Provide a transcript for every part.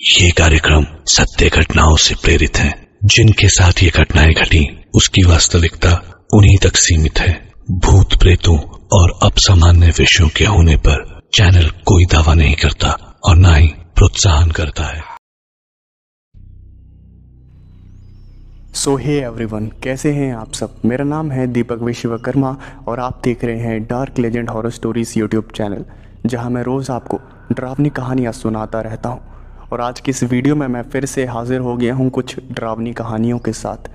ये कार्यक्रम सत्य घटनाओं से प्रेरित है। जिनके साथ ये घटनाएं घटी उसकी वास्तविकता उन्हीं तक सीमित है। भूत प्रेतों और असामान्य विषयों के होने पर चैनल कोई दावा नहीं करता और न ही प्रोत्साहन करता है। सो हे एवरीवन, कैसे हैं आप सब। मेरा नाम है दीपक विश्वकर्मा और आप देख रहे हैं dark legend horror stories YouTube channel, जहां मैं रोज़ आपको डरावनी कहानियां सुनाता रहता हूं। और आज की इस वीडियो में मैं फिर से हाजिर हो गया हूं कुछ डरावनी कहानियों के साथ।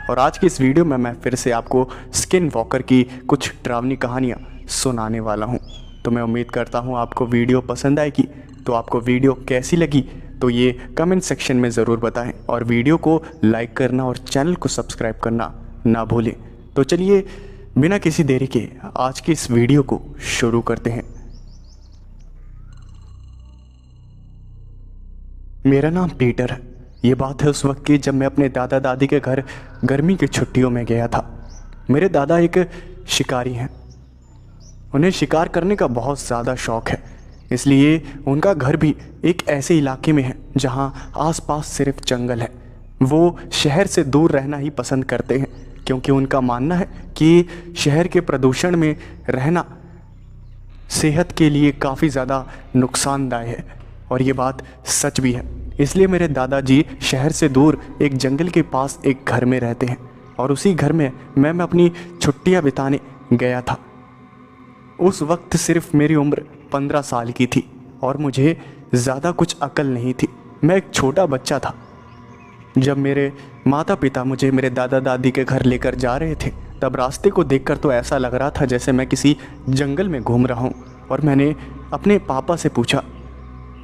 और आज की इस वीडियो में मैं फिर से आपको स्किन वॉकर की कुछ डरावनी कहानियां सुनाने वाला हूं। तो मैं उम्मीद करता हूं आपको वीडियो पसंद आएगी। तो आपको वीडियो कैसी लगी तो ये कमेंट सेक्शन में ज़रूर बताएं और वीडियो को लाइक करना और चैनल को सब्सक्राइब करना ना भूलें। तो चलिए बिना किसी देरी के आज की इस वीडियो को शुरू करते हैं। मेरा नाम पीटर है। ये बात है उस वक्त की जब मैं अपने दादा दादी के घर गर्मी की छुट्टियों में गया था। मेरे दादा एक शिकारी हैं। उन्हें शिकार करने का बहुत ज़्यादा शौक़ है, इसलिए उनका घर भी एक ऐसे इलाके में है जहां आसपास सिर्फ जंगल है। वो शहर से दूर रहना ही पसंद करते हैं क्योंकि उनका मानना है कि शहर के प्रदूषण में रहना सेहत के लिए काफ़ी ज़्यादा नुकसानदायक है। और ये बात सच भी है। इसलिए मेरे दादाजी शहर से दूर एक जंगल के पास एक घर में रहते हैं और उसी घर में मैं अपनी छुट्टियां बिताने गया था। उस वक्त सिर्फ मेरी उम्र 15 साल की थी और मुझे ज़्यादा कुछ अकल नहीं थी। मैं एक छोटा बच्चा था। जब मेरे माता पिता मुझे मेरे दादा दादी के घर लेकर जा रहे थे तब रास्ते को देखकर तो ऐसा लग रहा था जैसे मैं किसी जंगल में घूम रहा हूँ। और मैंने अपने पापा से पूछा,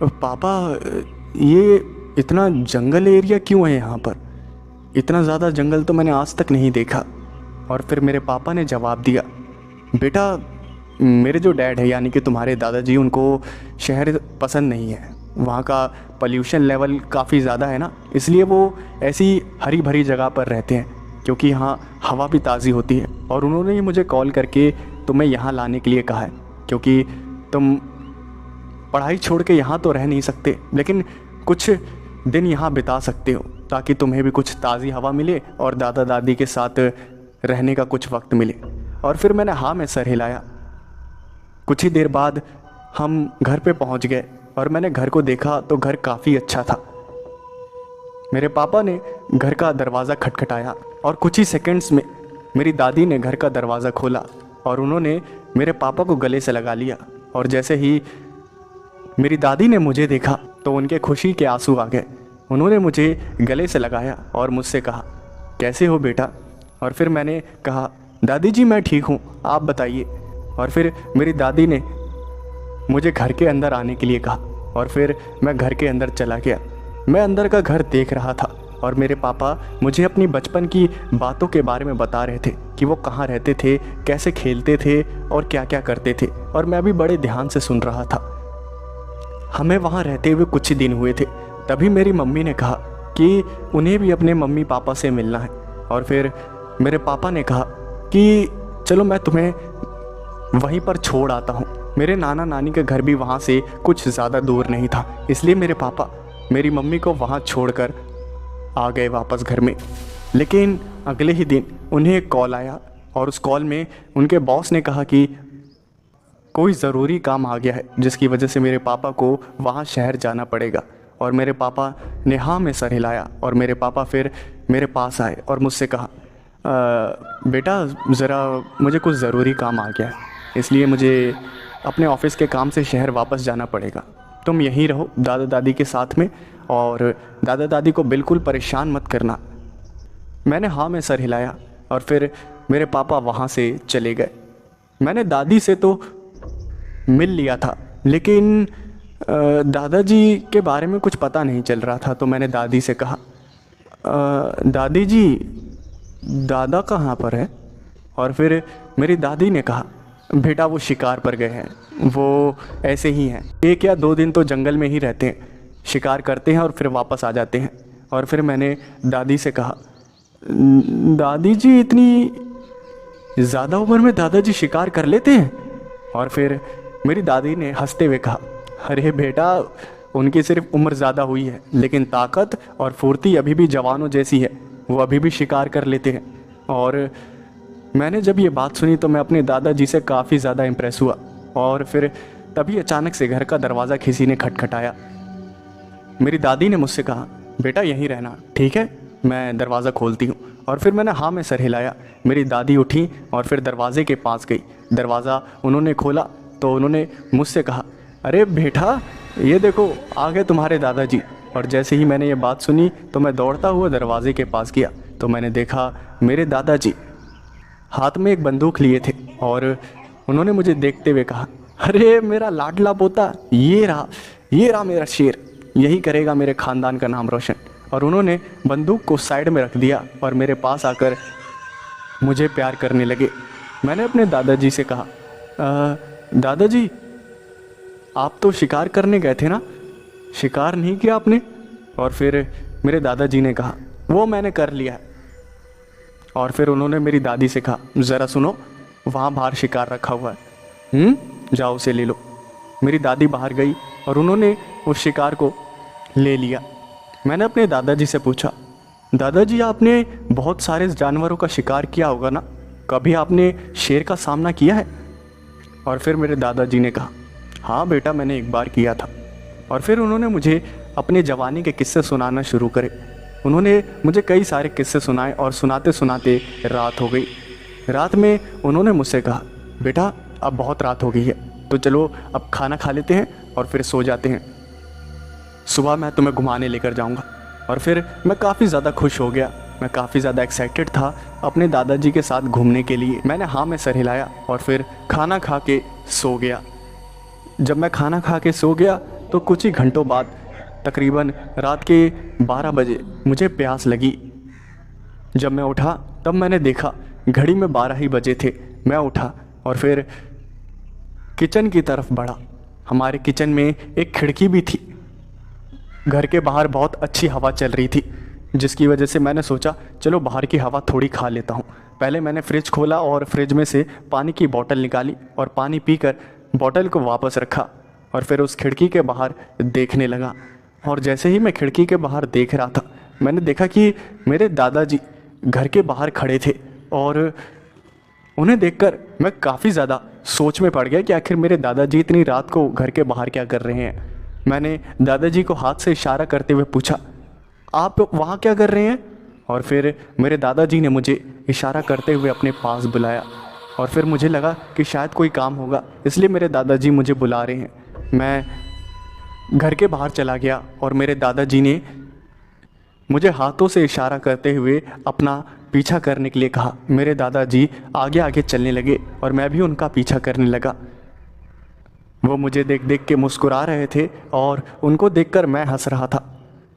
पापा ये इतना जंगल एरिया क्यों है यहाँ पर? इतना ज़्यादा जंगल तो मैंने आज तक नहीं देखा। और फिर मेरे पापा ने जवाब दिया, बेटा मेरे जो डैड है यानी कि तुम्हारे दादाजी, उनको शहर पसंद नहीं है। वहाँ का पोल्यूशन लेवल काफ़ी ज़्यादा है ना, इसलिए वो ऐसी हरी भरी जगह पर रहते हैं क्योंकि यहाँ हवा भी ताज़ी होती है। और उन्होंने ही मुझे कॉल करके तुम्हें यहाँ लाने के लिए कहा है क्योंकि तुम पढ़ाई छोड़ के यहाँ तो रह नहीं सकते, लेकिन कुछ दिन यहाँ बिता सकते हो ताकि तुम्हें भी कुछ ताज़ी हवा मिले और दादा दादी के साथ रहने का कुछ वक्त मिले। और फिर मैंने हाँ में सर हिलाया। कुछ ही देर बाद हम घर पे पहुँच गए और मैंने घर को देखा तो घर काफ़ी अच्छा था। मेरे पापा ने घर का दरवाज़ा खटखटाया और कुछ ही सेकंड्स में मेरी दादी ने घर का दरवाज़ा खोला और उन्होंने मेरे पापा को गले से लगा लिया। और जैसे ही मेरी दादी ने मुझे देखा तो उनके खुशी के आंसू आ गए। उन्होंने मुझे गले से लगाया और मुझसे कहा, कैसे हो बेटा? और फिर मैंने कहा, दादी जी मैं ठीक हूँ, आप बताइए। और फिर मेरी दादी ने मुझे घर के अंदर आने के लिए कहा और फिर मैं घर के अंदर चला गया। मैं अंदर का घर देख रहा था और मेरे पापा मुझे अपनी बचपन की बातों के बारे में बता रहे थे कि वो कहाँ रहते थे, कैसे खेलते थे और क्या क्या करते थे। और मैं भी बड़े ध्यान से सुन रहा था। हमें वहाँ रहते हुए कुछ ही दिन हुए थे, तभी मेरी मम्मी ने कहा कि उन्हें भी अपने मम्मी पापा से मिलना है। और फिर मेरे पापा ने कहा कि चलो मैं तुम्हें वहीं पर छोड़ आता हूँ। मेरे नाना नानी का घर भी वहाँ से कुछ ज़्यादा दूर नहीं था, इसलिए मेरे पापा मेरी मम्मी को वहाँ छोड़कर आ गए वापस घर में। लेकिन अगले ही दिन उन्हें एक कॉल आया और उस कॉल में उनके बॉस ने कहा कि कोई ज़रूरी काम आ गया है जिसकी वजह से मेरे पापा को वहाँ शहर जाना पड़ेगा। और मेरे पापा ने हाँ में सर हिलाया और मेरे पापा फिर मेरे पास आए और मुझसे कहा, बेटा ज़रा मुझे कुछ ज़रूरी काम आ गया है, इसलिए मुझे अपने ऑफिस के काम से शहर वापस जाना पड़ेगा। तुम यहीं रहो दादा दादी के साथ में और दादा दादी को बिल्कुल परेशान मत करना। मैंने हाँ में सर हिलाया और फिर मेरे पापा वहाँ से चले गए। मैंने दादी से तो मिल लिया था लेकिन दादाजी के बारे में कुछ पता नहीं चल रहा था। तो मैंने दादी से कहा, दादी जी दादा कहाँ पर है? और फिर मेरी दादी ने कहा, बेटा वो शिकार पर गए हैं, वो ऐसे ही हैं, 1 या 2 दिन तो जंगल में ही रहते हैं, शिकार करते हैं और फिर वापस आ जाते हैं। और फिर मैंने दादी से कहा, दादी जी इतनी ज़्यादा उम्र में दादाजी शिकार कर लेते हैं? और फिर मेरी दादी ने हंसते हुए कहा, अरे बेटा उनकी सिर्फ उम्र ज़्यादा हुई है, लेकिन ताकत और फुर्ती अभी भी जवानों जैसी है। वो अभी भी शिकार कर लेते हैं। और मैंने जब ये बात सुनी तो मैं अपने दादाजी से काफ़ी ज़्यादा इम्प्रेस हुआ। और फिर तभी अचानक से घर का दरवाज़ा किसी ने खटखटाया। मेरी दादी ने मुझसे कहा, बेटा यहीं रहना, ठीक है, मैं दरवाज़ा खोलती हूँ। और फिर मैंने हाँ में सर हिलाया। मेरी दादी उठी और फिर दरवाजे के पास गई। दरवाज़ा उन्होंने खोला तो उन्होंने मुझसे कहा, अरे बेटा ये देखो आ गए तुम्हारे दादाजी। और जैसे ही मैंने ये बात सुनी तो मैं दौड़ता हुआ दरवाजे के पास गया तो मैंने देखा मेरे दादाजी हाथ में एक बंदूक लिए थे और उन्होंने मुझे देखते हुए कहा, अरे मेरा लाडला पोता, ये रहा मेरा शेर, यही करेगा मेरे ख़ानदान का नाम रोशन। और उन्होंने बंदूक को साइड में रख दिया और मेरे पास आकर मुझे प्यार करने लगे। मैंने अपने दादाजी से कहा, दादाजी आप तो शिकार करने गए थे ना, शिकार नहीं किया आपने? और फिर मेरे दादाजी ने कहा, वो मैंने कर लिया है। और फिर उन्होंने मेरी दादी से कहा, ज़रा सुनो, वहाँ बाहर शिकार रखा हुआ है, जाओ उसे ले लो। मेरी दादी बाहर गई और उन्होंने उस शिकार को ले लिया। मैंने अपने दादाजी से पूछा, दादाजी आपने बहुत सारे जानवरों का शिकार किया होगा ना, कभी आपने शेर का सामना किया है? और फिर मेरे दादाजी ने कहा, हाँ बेटा मैंने एक बार किया था। और फिर उन्होंने मुझे अपने जवानी के किस्से सुनाना शुरू करे। उन्होंने मुझे कई सारे किस्से सुनाए और सुनाते सुनाते रात हो गई। रात में उन्होंने मुझसे कहा, बेटा अब बहुत रात हो गई है, तो चलो अब खाना खा लेते हैं और फिर सो जाते हैं, सुबह मैं तुम्हें घुमाने लेकर जाऊंगा। और फिर मैं काफ़ी ज़्यादा खुश हो गया, मैं काफ़ी ज़्यादा एक्साइटेड था अपने दादाजी के साथ घूमने के लिए। मैंने हाँ में सर हिलाया और फिर खाना खा के सो गया। जब मैं खाना खा के सो गया तो कुछ ही घंटों बाद तकरीबन रात के 12 बजे मुझे प्यास लगी। जब मैं उठा तब मैंने देखा घड़ी में 12 ही बजे थे। मैं उठा और फिर किचन की तरफ बढ़ा। हमारे किचन में एक खिड़की भी थी। घर के बाहर बहुत अच्छी हवा चल रही थी, जिसकी वजह से मैंने सोचा चलो बाहर की हवा थोड़ी खा लेता हूँ। पहले मैंने फ्रिज खोला और फ्रिज में से पानी की बोतल निकाली और पानी पीकर बोतल को वापस रखा और फिर उस खिड़की के बाहर देखने लगा। और जैसे ही मैं खिड़की के बाहर देख रहा था, मैंने देखा कि मेरे दादाजी घर के बाहर खड़े थे और उन्हें देखकर मैं काफ़ी ज़्यादा सोच में पड़ गया कि आखिर मेरे दादाजी इतनी रात को घर के बाहर क्या कर रहे हैं। मैंने दादाजी को हाथ से इशारा करते हुए पूछा, आप वहाँ क्या कर रहे हैं? और फिर मेरे दादाजी ने मुझे इशारा करते हुए अपने पास बुलाया और फिर मुझे लगा कि शायद कोई काम होगा, इसलिए मेरे दादाजी मुझे बुला रहे हैं। मैं घर के बाहर चला गया और मेरे दादाजी ने मुझे हाथों से इशारा करते हुए अपना पीछा करने के लिए कहा। मेरे दादाजी आगे आगे चलने लगे और मैं भी उनका पीछा करने लगा। वो मुझे देख देख के मुस्कुरा रहे थे और उनको देखकर मैं हंस रहा था।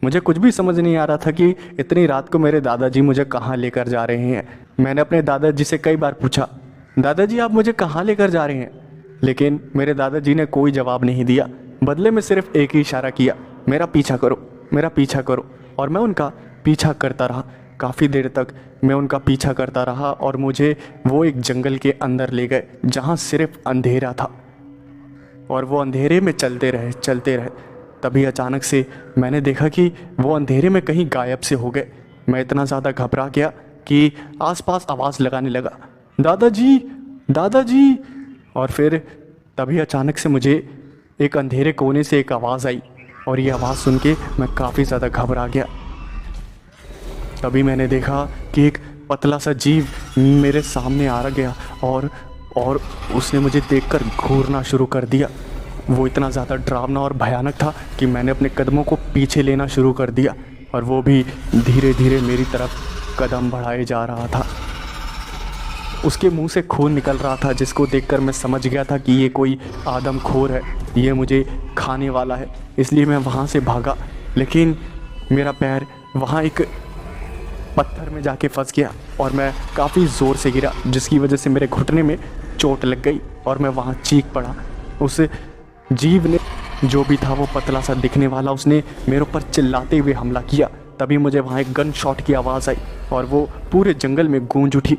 मुझे कुछ भी समझ नहीं आ रहा था कि इतनी रात को मेरे दादाजी मुझे कहाँ लेकर जा रहे हैं। मैंने अपने दादाजी से कई बार पूछा, दादाजी आप मुझे कहाँ लेकर जा रहे हैं? लेकिन मेरे दादाजी ने कोई जवाब नहीं दिया, बदले में सिर्फ एक ही इशारा किया, मेरा पीछा करो, मेरा पीछा करो। और मैं उनका पीछा करता रहा। काफ़ी देर तक मैं उनका पीछा करता रहा और मुझे वो एक जंगल के अंदर ले गए जहाँ सिर्फ अंधेरा था और वो अंधेरे में चलते रहे। तभी अचानक से मैंने देखा कि वो अंधेरे में कहीं गायब से हो गए। मैं इतना ज़्यादा घबरा गया कि आसपास आवाज़ लगाने लगा, दादाजी दादाजी। और फिर तभी अचानक से मुझे एक अंधेरे कोने से एक आवाज़ आई और ये आवाज़ सुन के मैं काफ़ी ज़्यादा घबरा गया। तभी मैंने देखा कि एक पतला सा जीव मेरे सामने आ गया और उसने मुझे देखकर घूरना शुरू कर दिया। वो इतना ज़्यादा डरावना और भयानक था कि मैंने अपने कदमों को पीछे लेना शुरू कर दिया और वो भी धीरे धीरे मेरी तरफ कदम बढ़ाए जा रहा था। उसके मुंह से खून निकल रहा था, जिसको देखकर मैं समझ गया था कि ये कोई आदमखोर है, ये मुझे खाने वाला है। इसलिए मैं वहाँ से भागा, लेकिन मेरा पैर वहाँ एक पत्थर में जाके फंस गया और मैं काफ़ी ज़ोर से गिरा, जिसकी वजह से मेरे घुटने में चोट लग गई और मैं वहाँ चीख पड़ा। उस जीव ने, जो भी था वो पतला सा दिखने वाला, उसने मेरे ऊपर चिल्लाते हुए हमला किया। तभी मुझे वहाँ एक गन शॉट की आवाज़ आई और वो पूरे जंगल में गूंज उठी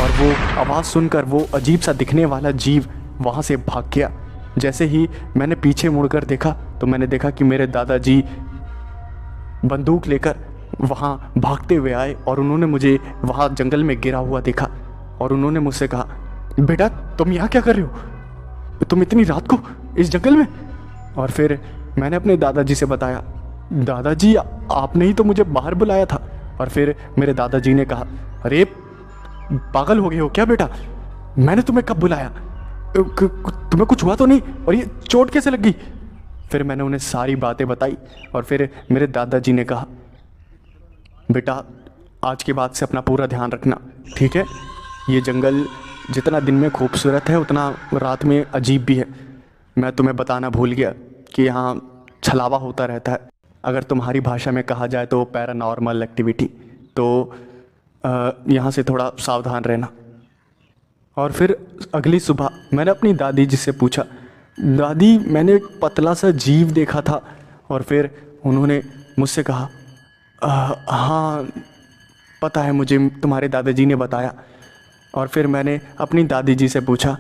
और वो आवाज़ सुनकर वो अजीब सा दिखने वाला जीव वहाँ से भाग गया। जैसे ही मैंने पीछे मुड़कर देखा तो मैंने देखा कि मेरे दादाजी बंदूक लेकर वहाँ भागते हुए आए और उन्होंने मुझे वहाँ जंगल में गिरा हुआ देखा और उन्होंने मुझसे कहा, बेटा तुम यहाँ क्या कर रहे हो, तुम इतनी रात को इस जंगल में। और फिर मैंने अपने दादाजी से बताया, दादाजी आपने ही तो मुझे बाहर बुलाया था। और फिर मेरे दादाजी ने कहा, अरे पागल हो गए हो क्या बेटा, मैंने तुम्हें कब बुलाया, तुम्हें कुछ हुआ तो नहीं, और ये चोट कैसे लग गई। फिर मैंने उन्हें सारी बातें बताई और फिर मेरे दादाजी ने कहा, बेटा आज के बाद से अपना पूरा ध्यान रखना, ठीक है। ये जंगल जितना दिन में खूबसूरत है उतना रात में अजीब भी है। मैं तुम्हें बताना भूल गया कि यहाँ छलावा होता रहता है, अगर तुम्हारी भाषा में कहा जाए तो पैरानॉर्मल एक्टिविटी, तो यहाँ से थोड़ा सावधान रहना। और फिर अगली सुबह मैंने अपनी दादी जी से पूछा, दादी मैंने एक पतला सा जीव देखा था। और फिर उन्होंने मुझसे कहा, हाँ पता है मुझे, तुम्हारे दादाजी ने बताया। और फिर मैंने अपनी दादी जी से पूछा,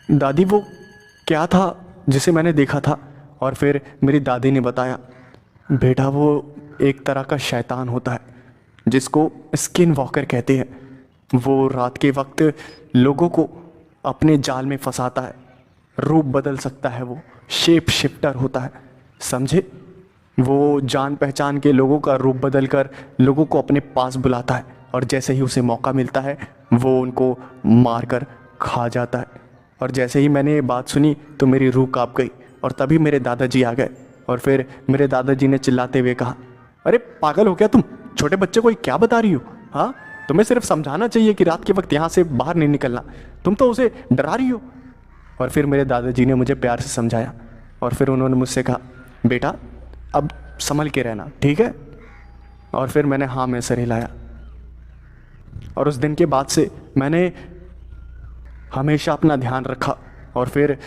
दादी वो क्या था जिसे मैंने देखा था। और फिर मेरी दादी ने बताया, बेटा वो एक तरह का शैतान होता है जिसको स्किन वॉकर कहते हैं। वो रात के वक्त लोगों को अपने जाल में फंसाता है, रूप बदल सकता है, वो शेप शिफ्टर होता है, समझे। वो जान पहचान के लोगों का रूप बदल कर लोगों को अपने पास बुलाता है और जैसे ही उसे मौका मिलता है वो उनको मार कर खा जाता है। और जैसे ही मैंने ये बात सुनी तो मेरी रूह कांप गई और तभी मेरे दादाजी आ गए। और फिर मेरे दादाजी ने चिल्लाते हुए कहा, अरे पागल हो क्या तुम, छोटे बच्चे को क्या बता रही हो, हाँ तुम्हें सिर्फ समझाना चाहिए कि रात के वक्त यहाँ से बाहर नहीं निकलना, तुम तो उसे डरा रही हो। और फिर मेरे दादाजी ने मुझे प्यार से समझाया और फिर उन्होंने मुझसे कहा, बेटा अब संभल के रहना, ठीक है। और फिर मैंने हाँ में सर हिलाया। और उस दिन के बाद से मैंने हमेशा अपना ध्यान रखा। और फिर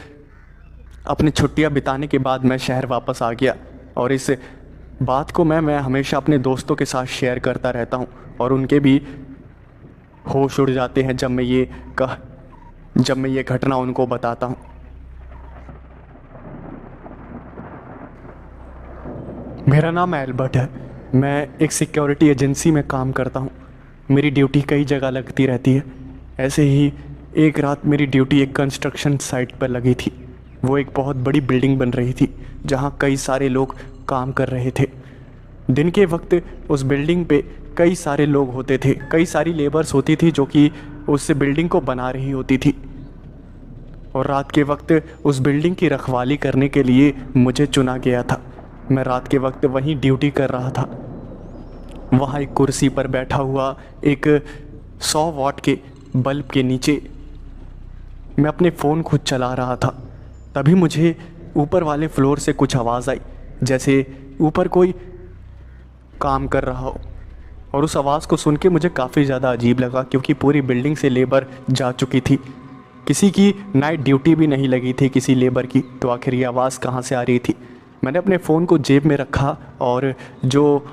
अपनी छुट्टियां बिताने के बाद मैं शहर वापस आ गया और इस बात को मैं हमेशा अपने दोस्तों के साथ शेयर करता रहता हूं और उनके भी होश उड़ जाते हैं जब मैं ये घटना उनको बताता हूं। मेरा नाम एल्बर्ट है, मैं एक सिक्योरिटी एजेंसी में काम करता हूं। मेरी ड्यूटी कई जगह लगती रहती है। ऐसे ही एक रात मेरी ड्यूटी एक कंस्ट्रक्शन साइट पर लगी थी। वो एक बहुत बड़ी बिल्डिंग बन रही थी जहां कई सारे लोग काम कर रहे थे। दिन के वक्त उस बिल्डिंग पे कई सारे लोग होते थे, कई सारी लेबर्स होती थी जो कि उस बिल्डिंग को बना रही होती थी। और रात के वक्त उस बिल्डिंग की रखवाली करने के लिए मुझे चुना गया था। मैं रात के वक्त वहीं ड्यूटी कर रहा था। वहाँ एक कुर्सी पर बैठा हुआ एक 100 वाट के बल्ब के नीचे मैं अपने फ़ोन खुद चला रहा था। तभी मुझे ऊपर वाले फ्लोर से कुछ आवाज़ आई, जैसे ऊपर कोई काम कर रहा हो। और उस आवाज़ को सुन के मुझे काफ़ी ज़्यादा अजीब लगा क्योंकि पूरी बिल्डिंग से लेबर जा चुकी थी, किसी की नाइट ड्यूटी भी नहीं लगी थी किसी लेबर की, तो आखिर ये आवाज़ कहाँ से आ रही थी। मैंने अपने फ़ोन को जेब में रखा और जो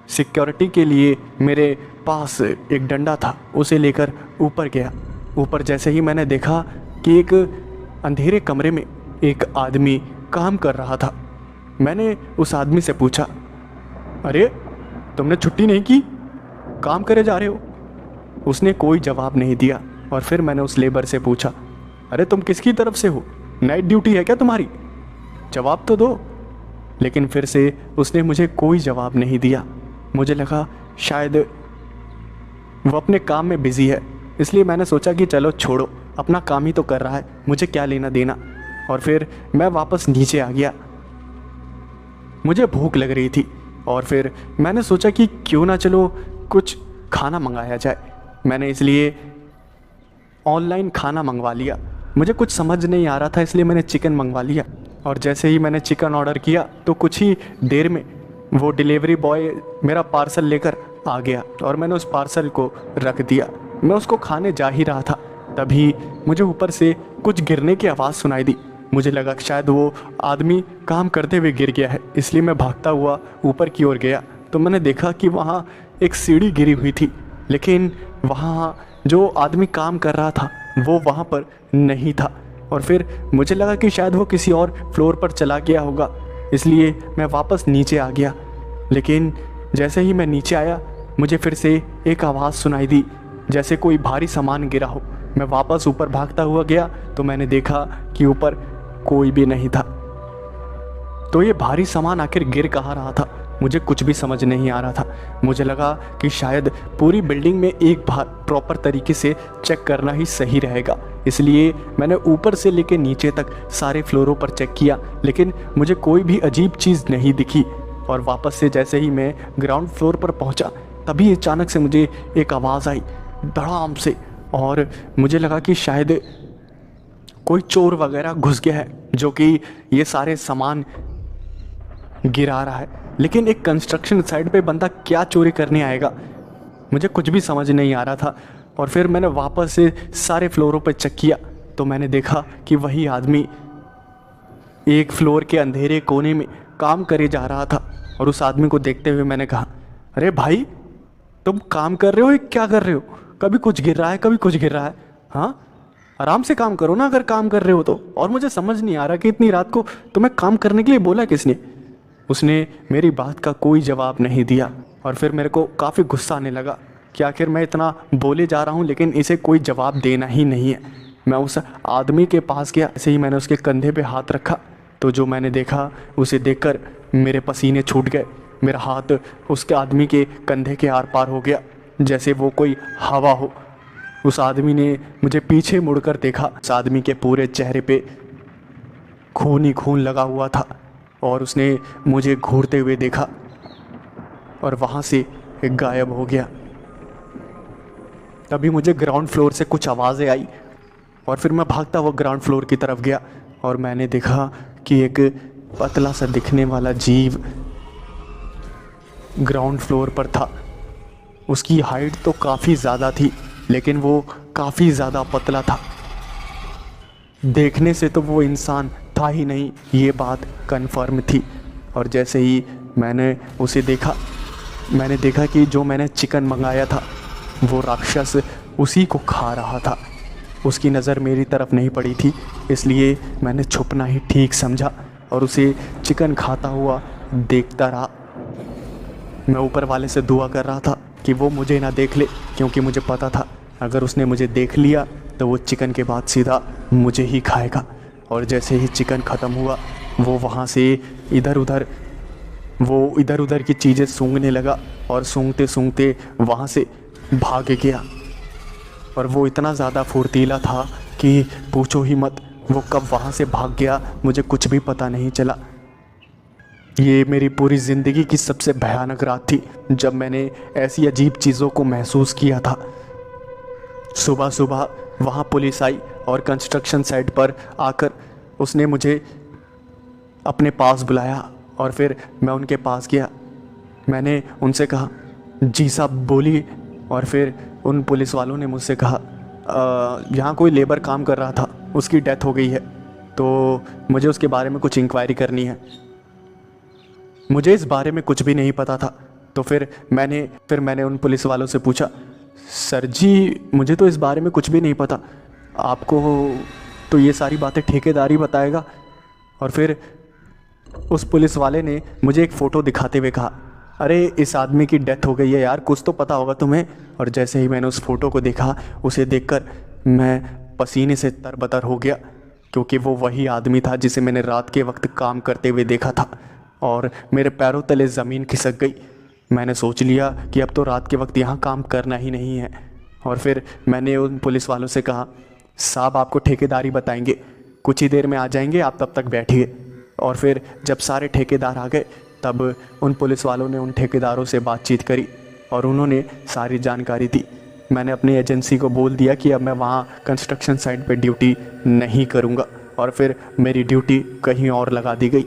सिक्योरिटी के लिए मेरे पास एक डंडा था उसे लेकर ऊपर गया। ऊपर जैसे ही मैंने देखा कि एक अंधेरे कमरे में एक आदमी काम कर रहा था। मैंने उस आदमी से पूछा, अरे तुमने छुट्टी नहीं की, काम करे जा रहे हो? उसने कोई जवाब नहीं दिया। और फिर मैंने उस लेबर से पूछा, अरे तुम किसकी तरफ से हो, नाइट ड्यूटी है क्या तुम्हारी, जवाब तो दो। लेकिन फिर से उसने मुझे कोई जवाब नहीं दिया। मुझे लगा शायद वो अपने काम में बिजी है, इसलिए मैंने सोचा कि चलो छोड़ो, अपना काम ही तो कर रहा है, मुझे क्या लेना देना। और फिर मैं वापस नीचे आ गया। मुझे भूख लग रही थी और फिर मैंने सोचा कि क्यों ना चलो कुछ खाना मंगाया जाए। मैंने इसलिए ऑनलाइन खाना मंगवा लिया। मुझे कुछ समझ नहीं आ रहा था इसलिए मैंने चिकन मंगवा लिया। और जैसे ही मैंने चिकन ऑर्डर किया तो कुछ ही देर में वो डिलीवरी बॉय मेरा पार्सल लेकर आ गया और मैंने उस पार्सल को रख दिया। मैं उसको खाने जा ही रहा था, तभी मुझे ऊपर से कुछ गिरने की आवाज़ सुनाई दी। मुझे लगा शायद वो आदमी काम करते हुए गिर गया है, इसलिए मैं भागता हुआ ऊपर की ओर गया। तो मैंने देखा कि वहाँ एक सीढ़ी गिरी हुई थी, लेकिन वहाँ जो आदमी काम कर रहा था वो वहाँ पर नहीं था। और फिर मुझे लगा कि शायद वो किसी और फ्लोर पर चला गया होगा, इसलिए मैं वापस नीचे आ गया। लेकिन जैसे ही मैं नीचे आया मुझे फिर से एक आवाज़ सुनाई दी, जैसे कोई भारी सामान गिरा हो। मैं वापस ऊपर भागता हुआ गया तो मैंने देखा कि ऊपर कोई भी नहीं था। तो ये भारी सामान आखिर गिर कहाँ रहा था, मुझे कुछ भी समझ नहीं आ रहा था। मुझे लगा कि शायद पूरी बिल्डिंग में एक बार प्रॉपर तरीके से चेक करना ही सही रहेगा, इसलिए मैंने ऊपर से लेकर नीचे तक सारे फ्लोरों पर चेक किया, लेकिन मुझे कोई भी अजीब चीज़ नहीं दिखी। और वापस से जैसे ही मैं ग्राउंड फ्लोर पर पहुंचा, तभी अचानक से मुझे एक आवाज़ आई धड़ाम से, और मुझे लगा कि शायद कोई चोर वगैरह घुस गया है जो कि ये सारे सामान गिरा रहा है। लेकिन एक कंस्ट्रक्शन साइट पे बंदा क्या चोरी करने आएगा, मुझे कुछ भी समझ नहीं आ रहा था। और फिर मैंने वापस से सारे फ्लोरों पर चेक किया तो मैंने देखा कि वही आदमी एक फ्लोर के अंधेरे कोने में काम करे जा रहा था। और उस आदमी को देखते हुए मैंने कहा, अरे भाई तुम काम कर रहे हो या क्या कर रहे हो? कभी कुछ गिर रहा है, कभी कुछ गिर रहा है। हाँ, आराम से काम करो ना अगर काम कर रहे हो तो। और मुझे समझ नहीं आ रहा कि इतनी रात को तुम्हें काम करने के लिए बोला किसने। उसने मेरी बात का कोई जवाब नहीं दिया और फिर मेरे को काफ़ी गुस्सा आने लगा कि आखिर मैं इतना बोले जा रहा हूँ लेकिन इसे कोई जवाब देना ही नहीं है। मैं उस आदमी के पास गया, ऐसे ही मैंने उसके कंधे पे हाथ रखा तो जो मैंने देखा उसे देखकर मेरे पसीने छूट गए। मेरा हाथ उसके आदमी के कंधे के आर पार हो गया जैसे वो कोई हवा हो। उस आदमी ने मुझे पीछे मुड़कर देखा। उस आदमी के पूरे चेहरे पे खून ही खून लगा हुआ था और उसने मुझे घूरते हुए देखा और वहाँ से गायब हो गया। तभी मुझे ग्राउंड फ्लोर से कुछ आवाज़ें आई और फिर मैं भागता हुआ ग्राउंड फ्लोर की तरफ गया और मैंने देखा कि एक पतला सा दिखने वाला जीव ग्राउंड फ्लोर पर था। उसकी हाइट तो काफ़ी ज़्यादा थी लेकिन वो काफ़ी ज़्यादा पतला था। देखने से तो वो इंसान था ही नहीं, ये बात कन्फर्म थी। और जैसे ही मैंने उसे देखा, मैंने देखा कि जो मैंने चिकन मंगाया था वो राक्षस उसी को खा रहा था। उसकी नज़र मेरी तरफ नहीं पड़ी थी, इसलिए मैंने छुपना ही ठीक समझा और उसे चिकन खाता हुआ देखता रहा। मैं ऊपर वाले से दुआ कर रहा था कि वो मुझे ना देख ले, क्योंकि मुझे पता था अगर उसने मुझे देख लिया तो वो चिकन के बाद सीधा मुझे ही खाएगा। और जैसे ही चिकन ख़त्म हुआ वो वहाँ से इधर उधर की चीज़ें सूंघने लगा और सूंघते सूंघते वहाँ से भाग गया। और वो इतना ज़्यादा फुर्तीला था कि पूछो ही मत, वो कब वहाँ से भाग गया मुझे कुछ भी पता नहीं चला। ये मेरी पूरी ज़िंदगी की सबसे भयानक रात थी जब मैंने ऐसी अजीब चीज़ों को महसूस किया था। सुबह सुबह वहाँ पुलिस आई और कंस्ट्रक्शन साइट पर आकर उसने मुझे अपने पास बुलाया और फिर मैं उनके पास गया। मैंने उनसे कहा, जी साहब बोलिए। और फिर उन पुलिस वालों ने मुझसे कहा, यहाँ कोई लेबर काम कर रहा था, उसकी डेथ हो गई है, तो मुझे उसके बारे में कुछ इंक्वायरी करनी है। मुझे इस बारे में कुछ भी नहीं पता था। तो फिर मैंने उन पुलिस वालों से पूछा, सर जी मुझे तो इस बारे में कुछ भी नहीं पता, आपको तो ये सारी बातें ठेकेदार ही बताएगा। और फिर उस पुलिस वाले ने मुझे एक फ़ोटो दिखाते हुए कहा, अरे इस आदमी की डेथ हो गई है यार, कुछ तो पता होगा तुम्हें। और जैसे ही मैंने उस फ़ोटो को देखा, उसे देखकर मैं पसीने से तरबतर हो गया, क्योंकि वो वही आदमी था जिसे मैंने रात के वक्त काम करते हुए देखा था। और मेरे पैरों तले ज़मीन खिसक गई। मैंने सोच लिया कि अब तो रात के वक्त यहाँ काम करना ही नहीं है। और फिर मैंने उन पुलिस वालों से कहा, साहब आपको ठेकेदारी बताएंगे, कुछ ही देर में आ जाएंगे, आप तब तक बैठिए। और फिर जब सारे ठेकेदार आ गए तब उन पुलिस वालों ने उन ठेकेदारों से बातचीत करी और उन्होंने सारी जानकारी दी। मैंने अपनी एजेंसी को बोल दिया कि अब मैं वहाँ कंस्ट्रक्शन साइट पे ड्यूटी नहीं करूँगा और फिर मेरी ड्यूटी कहीं और लगा दी गई।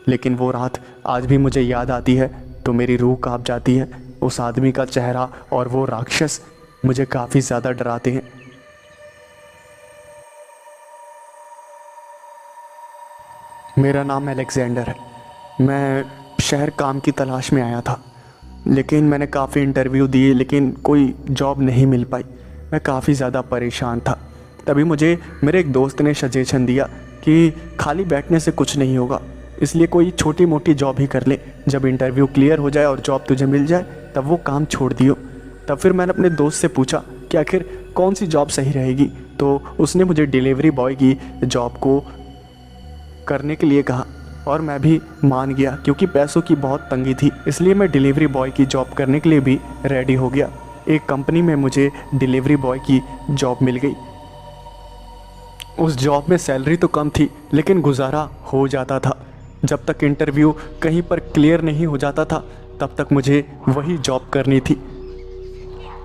लेकिन वो रात आज भी मुझे याद आती है तो मेरी रूह कांप जाती है। उस आदमी का चेहरा और वो राक्षस मुझे काफ़ी ज़्यादा डराते हैं। मेरा नाम अलेक्जेंडर है। मैं शहर काम की तलाश में आया था, लेकिन मैंने काफ़ी इंटरव्यू दिए लेकिन कोई जॉब नहीं मिल पाई। मैं काफ़ी ज़्यादा परेशान था। तभी मुझे मेरे एक दोस्त ने सजेशन दिया कि खाली बैठने से कुछ नहीं होगा, इसलिए कोई छोटी मोटी जॉब ही कर ले, जब इंटरव्यू क्लियर हो जाए और जॉब तुझे मिल जाए तब वो काम छोड़ दियो। तब फिर मैंने अपने दोस्त से पूछा कि आखिर कौन सी जॉब सही रहेगी, तो उसने मुझे डिलीवरी बॉय की जॉब को करने के लिए कहा और मैं भी मान गया क्योंकि पैसों की बहुत तंगी थी, इसलिए मैं डिलीवरी बॉय की जॉब करने के लिए भी रेडी हो गया। एक कंपनी में मुझे डिलीवरी बॉय की जॉब मिल गई। उस जॉब में सैलरी तो कम थी लेकिन गुजारा हो जाता था। जब तक इंटरव्यू कहीं पर क्लियर नहीं हो जाता था तब तक मुझे वही जॉब करनी थी।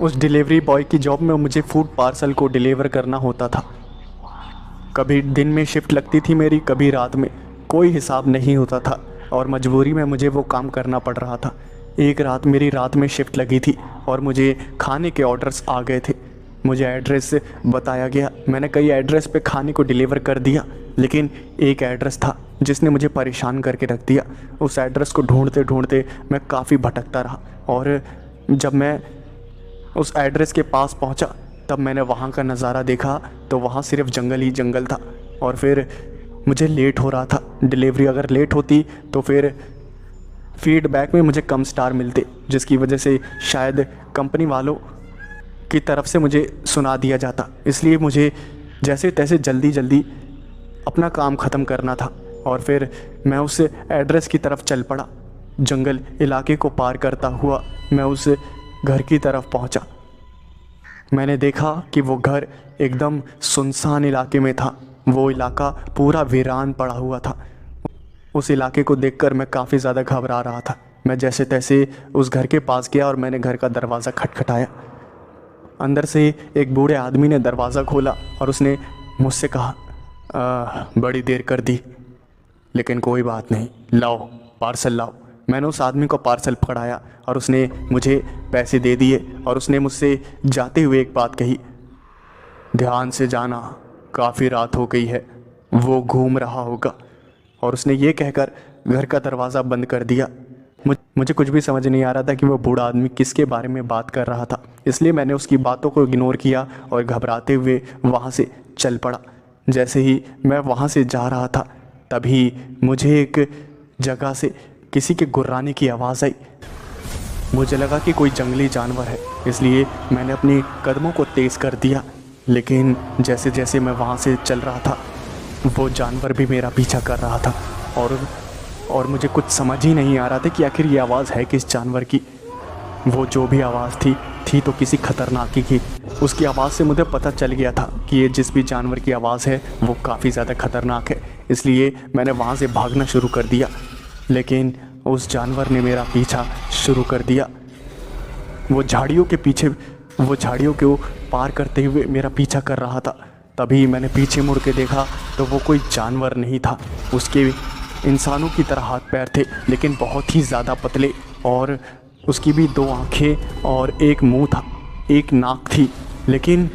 उस डिलीवरी बॉय की जॉब में मुझे फूड पार्सल को डिलीवर करना होता था। कभी दिन में शिफ्ट लगती थी मेरी, कभी रात में, कोई हिसाब नहीं होता था और मजबूरी में मुझे वो काम करना पड़ रहा था। एक रात मेरी रात में शिफ्ट लगी थी और मुझे खाने के ऑर्डर्स आ गए थे। मुझे एड्रेस बताया गया, मैंने कई एड्रेस पे खाने को डिलीवर कर दिया, लेकिन एक एड्रेस था जिसने मुझे परेशान करके रख दिया। उस एड्रेस को ढूंढते ढूंढते मैं काफ़ी भटकता रहा और जब मैं उस एड्रेस के पास पहुंचा तब मैंने वहां का नज़ारा देखा तो वहां सिर्फ जंगल ही जंगल था और फिर मुझे लेट हो रहा था। डिलीवरी अगर लेट होती तो फिर फीडबैक में मुझे कम स्टार मिलते, जिसकी वजह से शायद कंपनी वालों की तरफ से मुझे सुना दिया जाता। इसलिए मुझे जैसे तैसे जल्दी जल्दी अपना काम ख़त्म करना था और फिर मैं उस एड्रेस की तरफ चल पड़ा। जंगल इलाके को पार करता हुआ मैं उस घर की तरफ पहुंचा। मैंने देखा कि वो घर एकदम सुनसान इलाके में था। वो इलाका पूरा वीरान पड़ा हुआ था। उस इलाके को देखकर मैं काफ़ी ज़्यादा घबरा रहा था। मैं जैसे तैसे उस घर के पास गया और मैंने घर का दरवाज़ा खटखटाया। अंदर से एक बूढ़े आदमी ने दरवाज़ा खोला और उसने मुझसे कहा, बड़ी देर कर दी, लेकिन कोई बात नहीं, लाओ पार्सल लाओ। मैंने उस आदमी को पार्सल पकड़ाया और उसने मुझे पैसे दे दिए और उसने मुझसे जाते हुए एक बात कही, ध्यान से जाना, काफ़ी रात हो गई है, वो घूम रहा होगा। और उसने ये कहकर घर का दरवाज़ा बंद कर दिया। मुझे कुछ भी समझ नहीं आ रहा था कि वो बूढ़ा आदमी किसके बारे में बात कर रहा था, इसलिए मैंने उसकी बातों को इग्नोर किया और घबराते हुए वहाँ से चल पड़ा। जैसे ही मैं वहाँ से जा रहा था तभी मुझे एक जगह से किसी के गुर्राने की आवाज़ आई। मुझे लगा कि कोई जंगली जानवर है, इसलिए मैंने अपने कदमों को तेज़ कर दिया, लेकिन जैसे जैसे मैं वहाँ से चल रहा था वो जानवर भी मेरा पीछा कर रहा था और मुझे कुछ समझ ही नहीं आ रहा था कि आखिर ये आवाज़ है किस जानवर की। वो जो भी आवाज़ थी तो किसी खतरनाक की। उसकी आवाज़ से मुझे पता चल गया था कि ये जिस भी जानवर की आवाज़ है वो काफ़ी ज़्यादा खतरनाक है, इसलिए मैंने वहाँ से भागना शुरू कर दिया। लेकिन उस जानवर ने मेरा पीछा शुरू कर दिया। वो झाड़ियों को पार करते हुए मेरा पीछा कर रहा था। तभी मैंने पीछे मुड़ के देखा तो वो कोई जानवर नहीं था। उसके इंसानों की तरह हाथ पैर थे, लेकिन बहुत ही ज़्यादा पतले, और उसकी भी 2 आँखें और एक मुंह था, एक नाक थी, लेकिन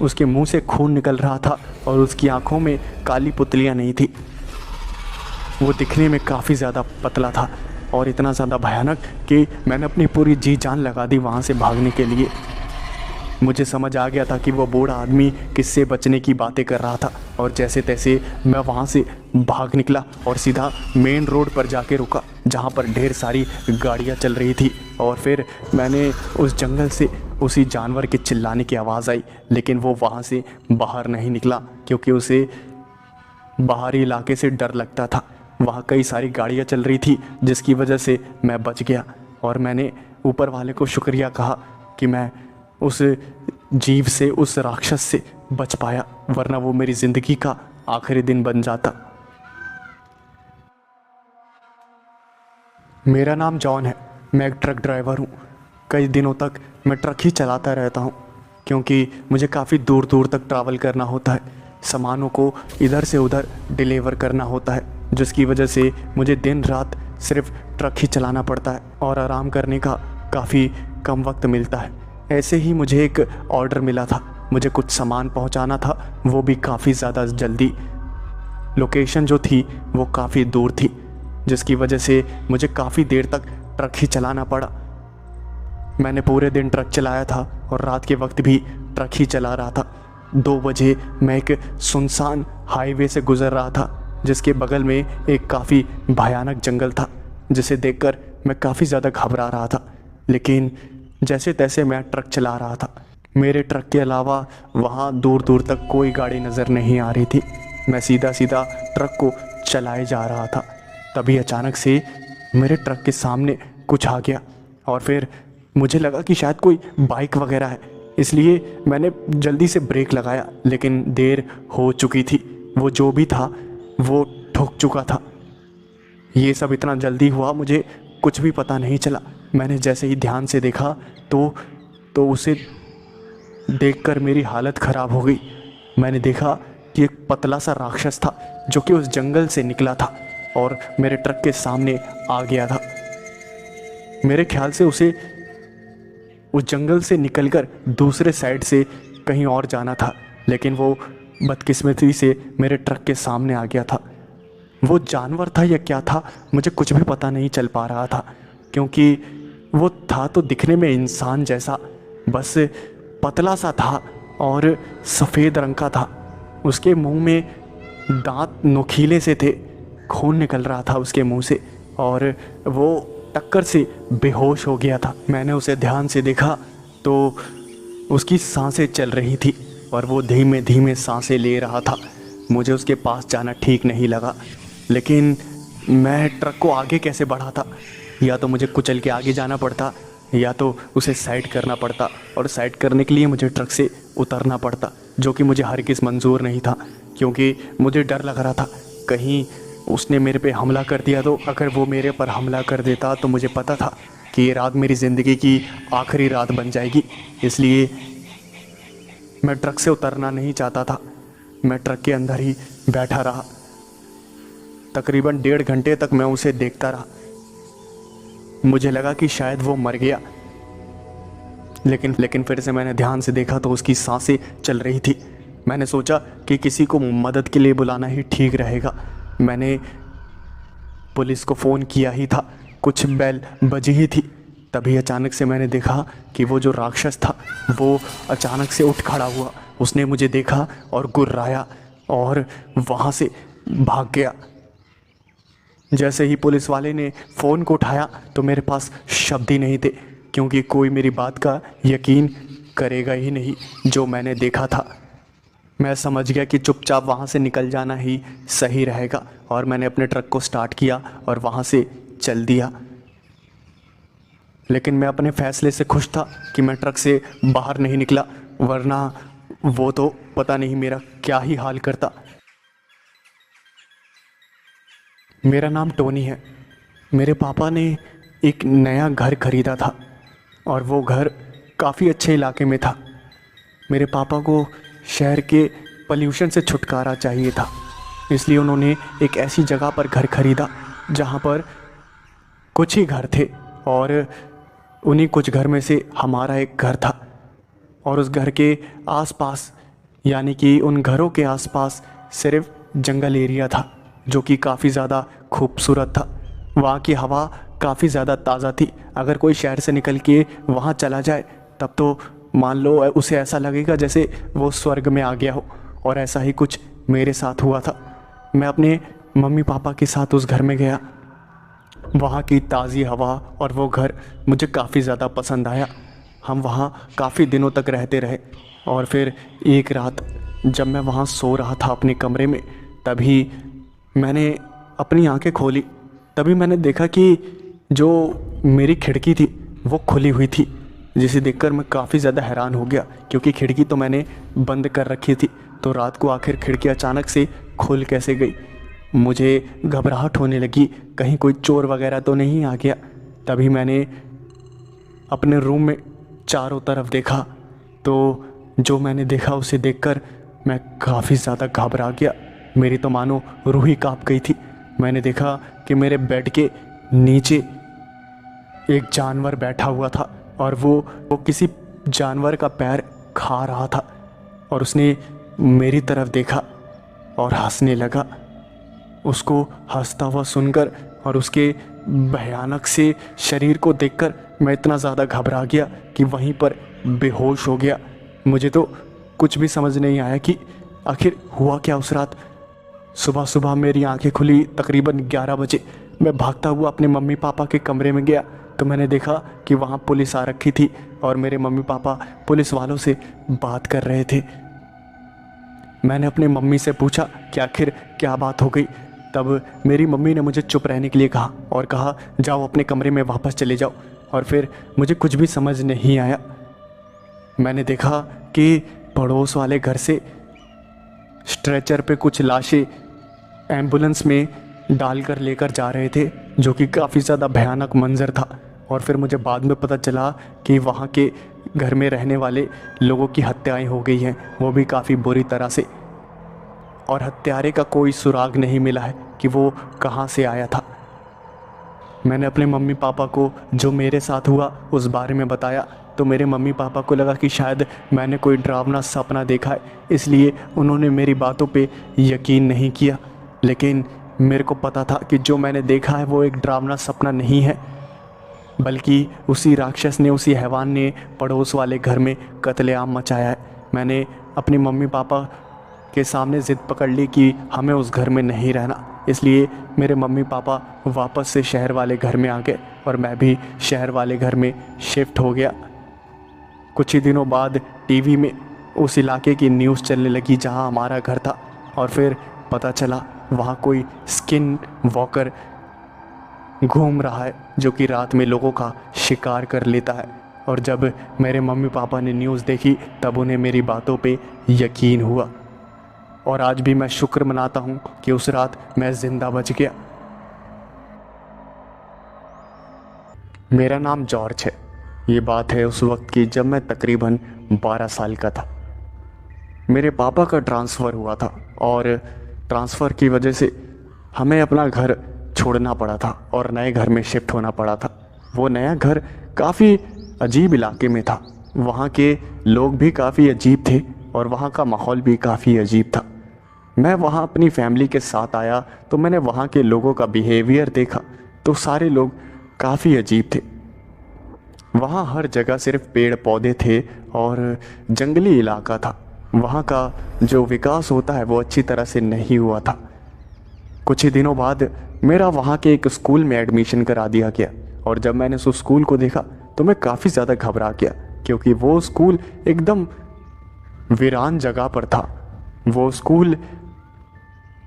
उसके मुंह से खून निकल रहा था और उसकी आँखों में काली पुतलियाँ नहीं थी। वो दिखने में काफ़ी ज़्यादा पतला था और इतना ज़्यादा भयानक कि मैंने अपनी पूरी जी जान लगा दी वहाँ से भागने के लिए। मुझे समझ आ गया था कि वो बूढ़ा आदमी किससे बचने की बातें कर रहा था और जैसे तैसे मैं वहाँ से भाग निकला और सीधा मेन रोड पर जाके रुका जहाँ पर ढेर सारी गाड़ियाँ चल रही थी। और फिर मैंने उस जंगल से उसी जानवर के चिल्लाने की आवाज़ आई, लेकिन वो वहाँ से बाहर नहीं निकला क्योंकि उसे बाहरी इलाके से डर लगता था। वहाँ कई सारी गाड़ियाँ चल रही थी जिसकी वजह से मैं बच गया और मैंने ऊपर वाले को शुक्रिया कहा कि मैं उस जीव से, उस राक्षस से बच पाया, वरना वो मेरी ज़िंदगी का आखिरी दिन बन जाता। मेरा नाम जॉन है, मैं एक ट्रक ड्राइवर हूँ। कई दिनों तक मैं ट्रक ही चलाता रहता हूँ क्योंकि मुझे काफ़ी दूर दूर तक ट्रैवल करना होता है। सामानों को इधर से उधर डिलीवर करना होता है, जिसकी वजह से मुझे दिन रात सिर्फ ट्रक ही चलाना पड़ता है और आराम करने का काफ़ी कम वक्त मिलता है। ऐसे ही मुझे एक ऑर्डर मिला था, मुझे कुछ सामान पहुंचाना था, वो भी काफ़ी ज़्यादा जल्दी। लोकेशन जो थी वो काफ़ी दूर थी, जिसकी वजह से मुझे काफ़ी देर तक ट्रक ही चलाना पड़ा। मैंने पूरे दिन ट्रक चलाया था और रात के वक्त भी ट्रक ही चला रहा था। 2 बजे मैं एक सुनसान हाईवे से गुजर रहा था, जिसके बगल में एक काफ़ी भयानक जंगल था, जिसे देखकर मैं काफ़ी ज़्यादा घबरा रहा था। लेकिन जैसे तैसे मैं ट्रक चला रहा था। मेरे ट्रक के अलावा वहाँ दूर दूर तक कोई गाड़ी नज़र नहीं आ रही थी। मैं सीधा सीधा ट्रक को चलाए जा रहा था। तभी अचानक से मेरे ट्रक के सामने कुछ आ गया और फिर मुझे लगा कि शायद कोई बाइक वगैरह है, इसलिए मैंने जल्दी से ब्रेक लगाया, लेकिन देर हो चुकी थी। वो जो भी था वो ठुक चुका था। ये सब इतना जल्दी हुआ, मुझे कुछ भी पता नहीं चला। मैंने जैसे ही ध्यान से देखा तो उसे देखकर मेरी हालत ख़राब हो गई। मैंने देखा कि एक पतला सा राक्षस था जो कि उस जंगल से निकला था और मेरे ट्रक के सामने आ गया था। मेरे ख्याल से उसे उस जंगल से निकलकर दूसरे साइड से कहीं और जाना था, लेकिन वो बदकिस्मती से मेरे ट्रक के सामने आ गया था। वो जानवर था या क्या था, मुझे कुछ भी पता नहीं चल पा रहा था, क्योंकि वो था तो दिखने में इंसान जैसा, बस पतला सा था और सफ़ेद रंग का था। उसके मुंह में दांत नुकीले से थे, खून निकल रहा था उसके मुंह से और वो टक्कर से बेहोश हो गया था। मैंने उसे ध्यान से देखा तो उसकी सांसें चल रही थी और वो धीमे धीमे सांसें ले रहा था। मुझे उसके पास जाना ठीक नहीं लगा, लेकिन मैं ट्रक को आगे कैसे बढ़ाता? या तो मुझे कुचल के आगे जाना पड़ता या तो उसे साइड करना पड़ता, और साइड करने के लिए मुझे ट्रक से उतरना पड़ता, जो कि मुझे हरगिज़ मंजूर नहीं था, क्योंकि मुझे डर लग रहा था कहीं उसने मेरे पे हमला कर दिया तो। अगर वो मेरे पर हमला कर देता तो मुझे पता था कि ये रात मेरी ज़िंदगी की आखिरी रात बन जाएगी, इसलिए मैं ट्रक से उतरना नहीं चाहता था। मैं ट्रक के अंदर ही बैठा रहा। तकरीबन 1.5 घंटे तक मैं उसे देखता रहा। मुझे लगा कि शायद वो मर गया, लेकिन फिर से मैंने ध्यान से देखा तो उसकी सांसें चल रही थी। मैंने सोचा कि किसी को मदद के लिए बुलाना ही ठीक रहेगा। मैंने पुलिस को फ़ोन किया ही था, कुछ बेल बजी ही थी। तभी अचानक से मैंने देखा कि वो जो राक्षस था वो अचानक से उठ खड़ा हुआ। उसने मुझे देखा और गुर्राया और वहाँ से भाग गया। जैसे ही पुलिस वाले ने फ़ोन को उठाया तो मेरे पास शब्द ही नहीं थे, क्योंकि कोई मेरी बात का यकीन करेगा ही नहीं जो मैंने देखा था। मैं समझ गया कि चुपचाप वहाँ से निकल जाना ही सही रहेगा, और मैंने अपने ट्रक को स्टार्ट किया और वहाँ से चल दिया। लेकिन मैं अपने फ़ैसले से खुश था कि मैं ट्रक से बाहर नहीं निकला, वरना वो तो पता नहीं मेरा क्या ही हाल करता। मेरा नाम टोनी है। मेरे पापा ने एक नया घर खरीदा था और वो घर काफ़ी अच्छे इलाके में था। मेरे पापा को शहर के पॉल्यूशन से छुटकारा चाहिए था, इसलिए उन्होंने एक ऐसी जगह पर घर खरीदा जहाँ पर कुछ ही घर थे, और उन्हीं कुछ घर में से हमारा एक घर था। और उस घर के आसपास, यानी कि उन घरों के आसपास सिर्फ जंगल एरिया था, जो कि काफ़ी ज़्यादा खूबसूरत था। वहाँ की हवा काफ़ी ज़्यादा ताज़ा थी। अगर कोई शहर से निकल के वहाँ चला जाए तब तो मान लो उसे ऐसा लगेगा जैसे वो स्वर्ग में आ गया हो, और ऐसा ही कुछ मेरे साथ हुआ था। मैं अपने मम्मी पापा के साथ उस घर में गया। वहाँ की ताज़ी हवा और वो घर मुझे काफ़ी ज़्यादा पसंद आया। हम वहाँ काफ़ी दिनों तक रहते रहे, और फिर एक रात जब मैं वहाँ सो रहा था अपने कमरे में, तभी मैंने अपनी आंखें खोली। तभी मैंने देखा कि जो मेरी खिड़की थी वो खुली हुई थी, जिसे देखकर मैं काफ़ी ज़्यादा हैरान हो गया, क्योंकि खिड़की तो मैंने बंद कर रखी थी। तो रात को आखिर खिड़की अचानक से खुल कैसे गई? मुझे घबराहट होने लगी, कहीं कोई चोर वगैरह तो नहीं आ गया। तभी मैंने अपने रूम में चारों तरफ देखा, तो जो मैंने देखा उसे देखकर मैं काफ़ी ज़्यादा घबरा गया। मेरी तो मानो रूह ही काँप गई थी। मैंने देखा कि मेरे बेड के नीचे एक जानवर बैठा हुआ था, और वो किसी जानवर का पैर खा रहा था, और उसने मेरी तरफ देखा और हंसने लगा। उसको हंसता हुआ सुनकर और उसके भयानक से शरीर को देखकर मैं इतना ज़्यादा घबरा गया कि वहीं पर बेहोश हो गया। मुझे तो कुछ भी समझ नहीं आया कि आखिर हुआ क्या उस रात। सुबह सुबह मेरी आंखें खुली तकरीबन 11 बजे। मैं भागता हुआ अपने मम्मी पापा के कमरे में गया तो मैंने देखा कि वहाँ पुलिस आ रखी थी और मेरे मम्मी पापा पुलिस वालों से बात कर रहे थे। मैंने अपनी मम्मी से पूछा कि आखिर क्या बात हो गई। तब मेरी मम्मी ने मुझे चुप रहने के लिए कहा और कहा जाओ अपने कमरे में वापस चले जाओ। और फिर मुझे कुछ भी समझ नहीं आया। मैंने देखा कि पड़ोस वाले घर से स्ट्रेचर पे कुछ लाशें एम्बुलेंस में डालकर लेकर जा रहे थे, जो कि काफ़ी ज़्यादा भयानक मंजर था। और फिर मुझे बाद में पता चला कि वहाँ के घर में रहने वाले लोगों की हत्याएं हो गई हैं, वो भी काफ़ी बुरी तरह से। और हत्यारे का कोई सुराग नहीं मिला है कि वो कहाँ से आया था। मैंने अपने मम्मी पापा को जो मेरे साथ हुआ उस बारे में बताया तो मेरे मम्मी पापा को लगा कि शायद मैंने कोई डरावना सपना देखा है, इसलिए उन्होंने मेरी बातों पे यकीन नहीं किया। लेकिन मेरे को पता था कि जो मैंने देखा है वो एक डरावना सपना नहीं है, बल्कि उसी राक्षस ने, उसी हैवान ने पड़ोस वाले घर में कत्लेआम मचाया है। मैंने अपनी मम्मी पापा के सामने ज़िद पकड़ ली कि हमें उस घर में नहीं रहना, इसलिए मेरे मम्मी पापा वापस से शहर वाले घर में आ गए और मैं भी शहर वाले घर में शिफ्ट हो गया। कुछ ही दिनों बाद टीवी में उस इलाके की न्यूज़ चलने लगी जहां हमारा घर था और फिर पता चला वहां कोई स्किन वॉकर घूम रहा है जो कि रात में लोगों का शिकार कर लेता है। और जब मेरे मम्मी पापा ने न्यूज़ देखी तब उन्हें मेरी बातों पे यकीन हुआ। और आज भी मैं शुक्र मनाता हूँ कि उस रात मैं ज़िंदा बच गया। मेरा नाम जॉर्ज है। ये बात है उस वक्त की जब मैं तकरीबन 12 साल का था। मेरे पापा का ट्रांसफ़र हुआ था और ट्रांसफ़र की वजह से हमें अपना घर छोड़ना पड़ा था और नए घर में शिफ्ट होना पड़ा था। वो नया घर काफ़ी अजीब इलाके में था। वहाँ के लोग भी काफ़ी अजीब थे और वहाँ का माहौल भी काफ़ी अजीब था। मैं वहाँ अपनी फैमिली के साथ आया तो मैंने वहाँ के लोगों का बिहेवियर देखा तो सारे लोग काफ़ी अजीब थे। वहाँ हर जगह सिर्फ पेड़ पौधे थे और जंगली इलाका था। वहाँ का जो विकास होता है वो अच्छी तरह से नहीं हुआ था। कुछ ही दिनों बाद मेरा वहाँ के एक स्कूल में एडमिशन करा दिया गया और जब मैंने उस स्कूल को देखा तो मैं काफ़ी ज़्यादा घबरा गया क्योंकि वो स्कूल एकदम वीरान जगह पर था। वो स्कूल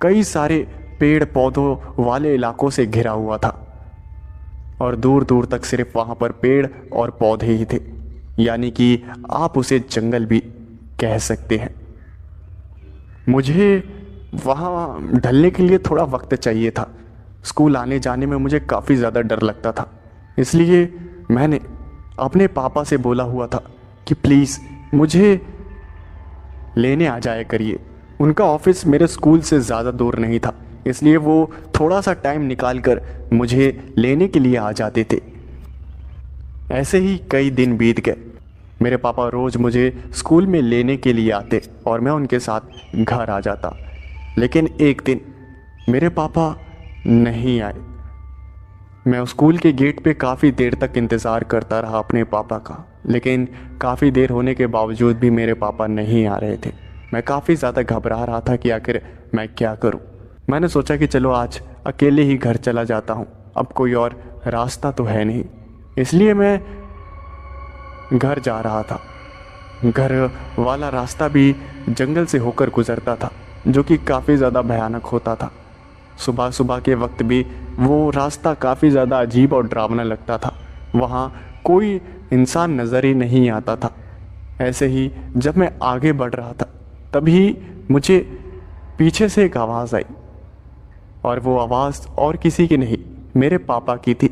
कई सारे पेड़ पौधों वाले इलाकों से घिरा हुआ था और दूर दूर तक सिर्फ वहाँ पर पेड़ और पौधे ही थे, यानी कि आप उसे जंगल भी कह सकते हैं। मुझे वहाँ ढलने के लिए थोड़ा वक्त चाहिए था। स्कूल आने जाने में मुझे काफ़ी ज़्यादा डर लगता था, इसलिए मैंने अपने पापा से बोला हुआ था कि प्लीज़ मुझे लेने आ जाया करिए। उनका ऑफिस मेरे स्कूल से ज़्यादा दूर नहीं था, इसलिए वो थोड़ा सा टाइम निकाल कर मुझे लेने के लिए आ जाते थे। ऐसे ही कई दिन बीत गए। मेरे पापा रोज़ मुझे स्कूल में लेने के लिए आते और मैं उनके साथ घर आ जाता। लेकिन एक दिन मेरे पापा नहीं आए। मैं स्कूल के गेट पे काफ़ी देर तक इंतज़ार करता रहा अपने पापा का, लेकिन काफ़ी देर होने के बावजूद भी मेरे पापा नहीं आ रहे थे। मैं काफ़ी ज़्यादा घबरा रहा था कि आखिर मैं क्या करूं। मैंने सोचा कि चलो आज अकेले ही घर चला जाता हूं, अब कोई और रास्ता तो है नहीं। इसलिए मैं घर जा रहा था। घर वाला रास्ता भी जंगल से होकर गुजरता था जो कि काफ़ी ज़्यादा भयानक होता था। सुबह सुबह के वक्त भी वो रास्ता काफ़ी ज़्यादा अजीब और डरावना लगता था। वहाँ कोई इंसान नज़र ही नहीं आता था। ऐसे ही जब मैं आगे बढ़ रहा था तभी मुझे पीछे से एक आवाज़ आई और वो आवाज़ और किसी की नहीं, मेरे पापा की थी।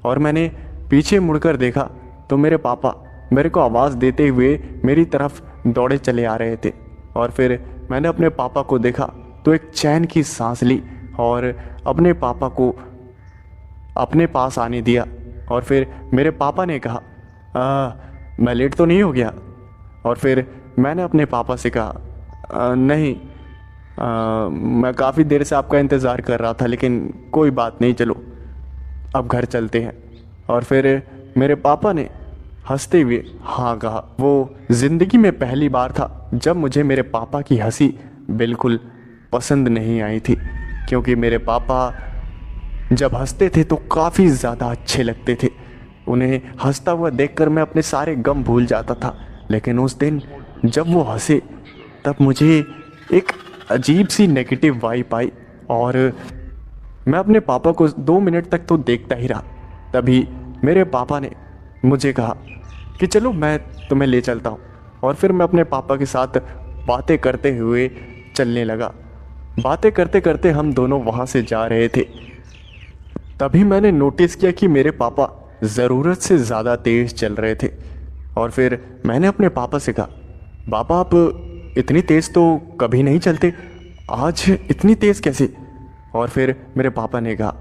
और मैंने पीछे मुड़कर देखा तो मेरे पापा मेरे को आवाज़ देते हुए मेरी तरफ दौड़े चले आ रहे थे। और फिर मैंने अपने पापा को देखा तो एक चैन की सांस ली और अपने पापा को अपने पास आने दिया। और फिर मेरे पापा ने कहा, मैं लेट तो नहीं हो गया? और फिर मैंने अपने पापा से कहा, नहीं, मैं काफ़ी देर से आपका इंतज़ार कर रहा था, लेकिन कोई बात नहीं, चलो अब घर चलते हैं। और फिर मेरे पापा ने हंसते हुए हाँ कहा। वो जिंदगी में पहली बार था जब मुझे मेरे पापा की हंसी बिल्कुल पसंद नहीं आई थी, क्योंकि मेरे पापा जब हंसते थे तो काफ़ी ज़्यादा अच्छे लगते थे। उन्हें हंसता हुआ देखकर मैं अपने सारे गम भूल जाता था। लेकिन उस दिन जब वो हंसे तब मुझे एक अजीब सी नेगेटिव वाइब आई और मैं अपने पापा को 2 मिनट तक तो देखता ही रहा। तभी मेरे पापा ने मुझे कहा कि चलो मैं तुम्हें ले चलता हूँ, और फिर मैं अपने पापा के साथ बातें करते हुए चलने लगा। बातें करते करते हम दोनों वहाँ से जा रहे थे। तभी मैंने नोटिस किया कि मेरे पापा ज़रूरत से ज़्यादा तेज़ चल रहे थे, और फिर मैंने अपने पापा से कहा, पापा आप इतनी तेज़ तो कभी नहीं चलते, आज इतनी तेज़ कैसे? और फिर मेरे पापा ने कहा,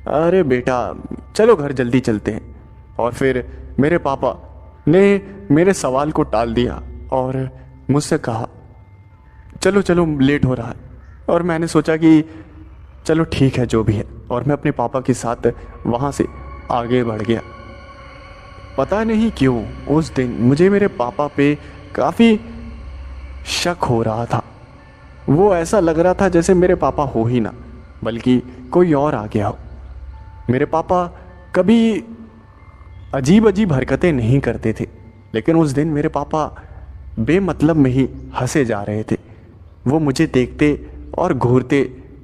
अरे बेटा चलो घर जल्दी चलते हैं। और फिर मेरे पापा ने मेरे सवाल को टाल दिया और मुझसे कहा, चलो चलो लेट हो रहा है। और मैंने सोचा कि चलो ठीक है जो भी है, और मैं अपने पापा के साथ वहाँ से आगे बढ़ गया। पता नहीं क्यों उस दिन मुझे मेरे पापा पे काफ़ी शक हो रहा था। वो ऐसा लग रहा था जैसे मेरे पापा हो ही ना, बल्कि कोई और आ गया हो। मेरे पापा कभी अजीब अजीब हरकतें नहीं करते थे, लेकिन उस दिन मेरे पापा बेमतलब में ही हंसे जा रहे थे। वो मुझे देखते और घूरते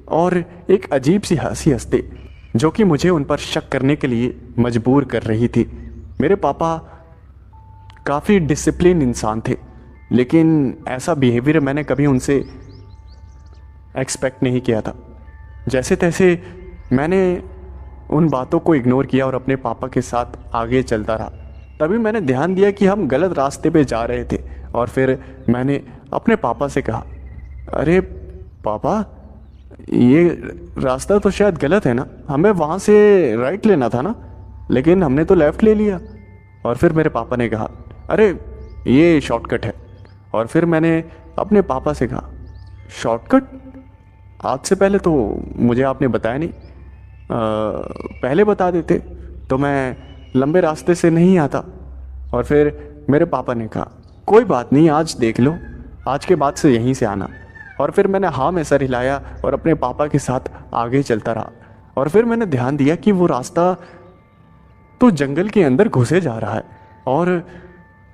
और एक अजीब सी हंसी हंसते, जो कि मुझे उन पर शक करने के लिए मजबूर कर रही थी। मेरे पापा काफ़ी डिसिप्लिन इंसान थे, लेकिन ऐसा बिहेवियर मैंने कभी उनसे एक्सपेक्ट नहीं किया था। जैसे तैसे मैंने उन बातों को इग्नोर किया और अपने पापा के साथ आगे चलता रहा। तभी मैंने ध्यान दिया कि हम गलत रास्ते पे जा रहे थे, और फिर मैंने अपने पापा से कहा, अरे पापा ये रास्ता तो शायद गलत है ना, हमें वहाँ से राइट लेना था ना, लेकिन हमने तो लेफ़्ट ले लिया। और फिर मेरे पापा ने कहा, अरे ये शॉर्टकट है। और फिर मैंने अपने पापा से कहा, शॉर्टकट? आज से पहले तो मुझे आपने बताया नहीं, पहले बता देते तो मैं लंबे रास्ते से नहीं आता। और फिर मेरे पापा ने कहा, कोई बात नहीं, आज देख लो, आज के बाद से यहीं से आना। और फिर मैंने हाँ में सर हिलाया और अपने पापा के साथ आगे चलता रहा। और फिर मैंने ध्यान दिया कि वो रास्ता तो जंगल के अंदर घुसे जा रहा है, और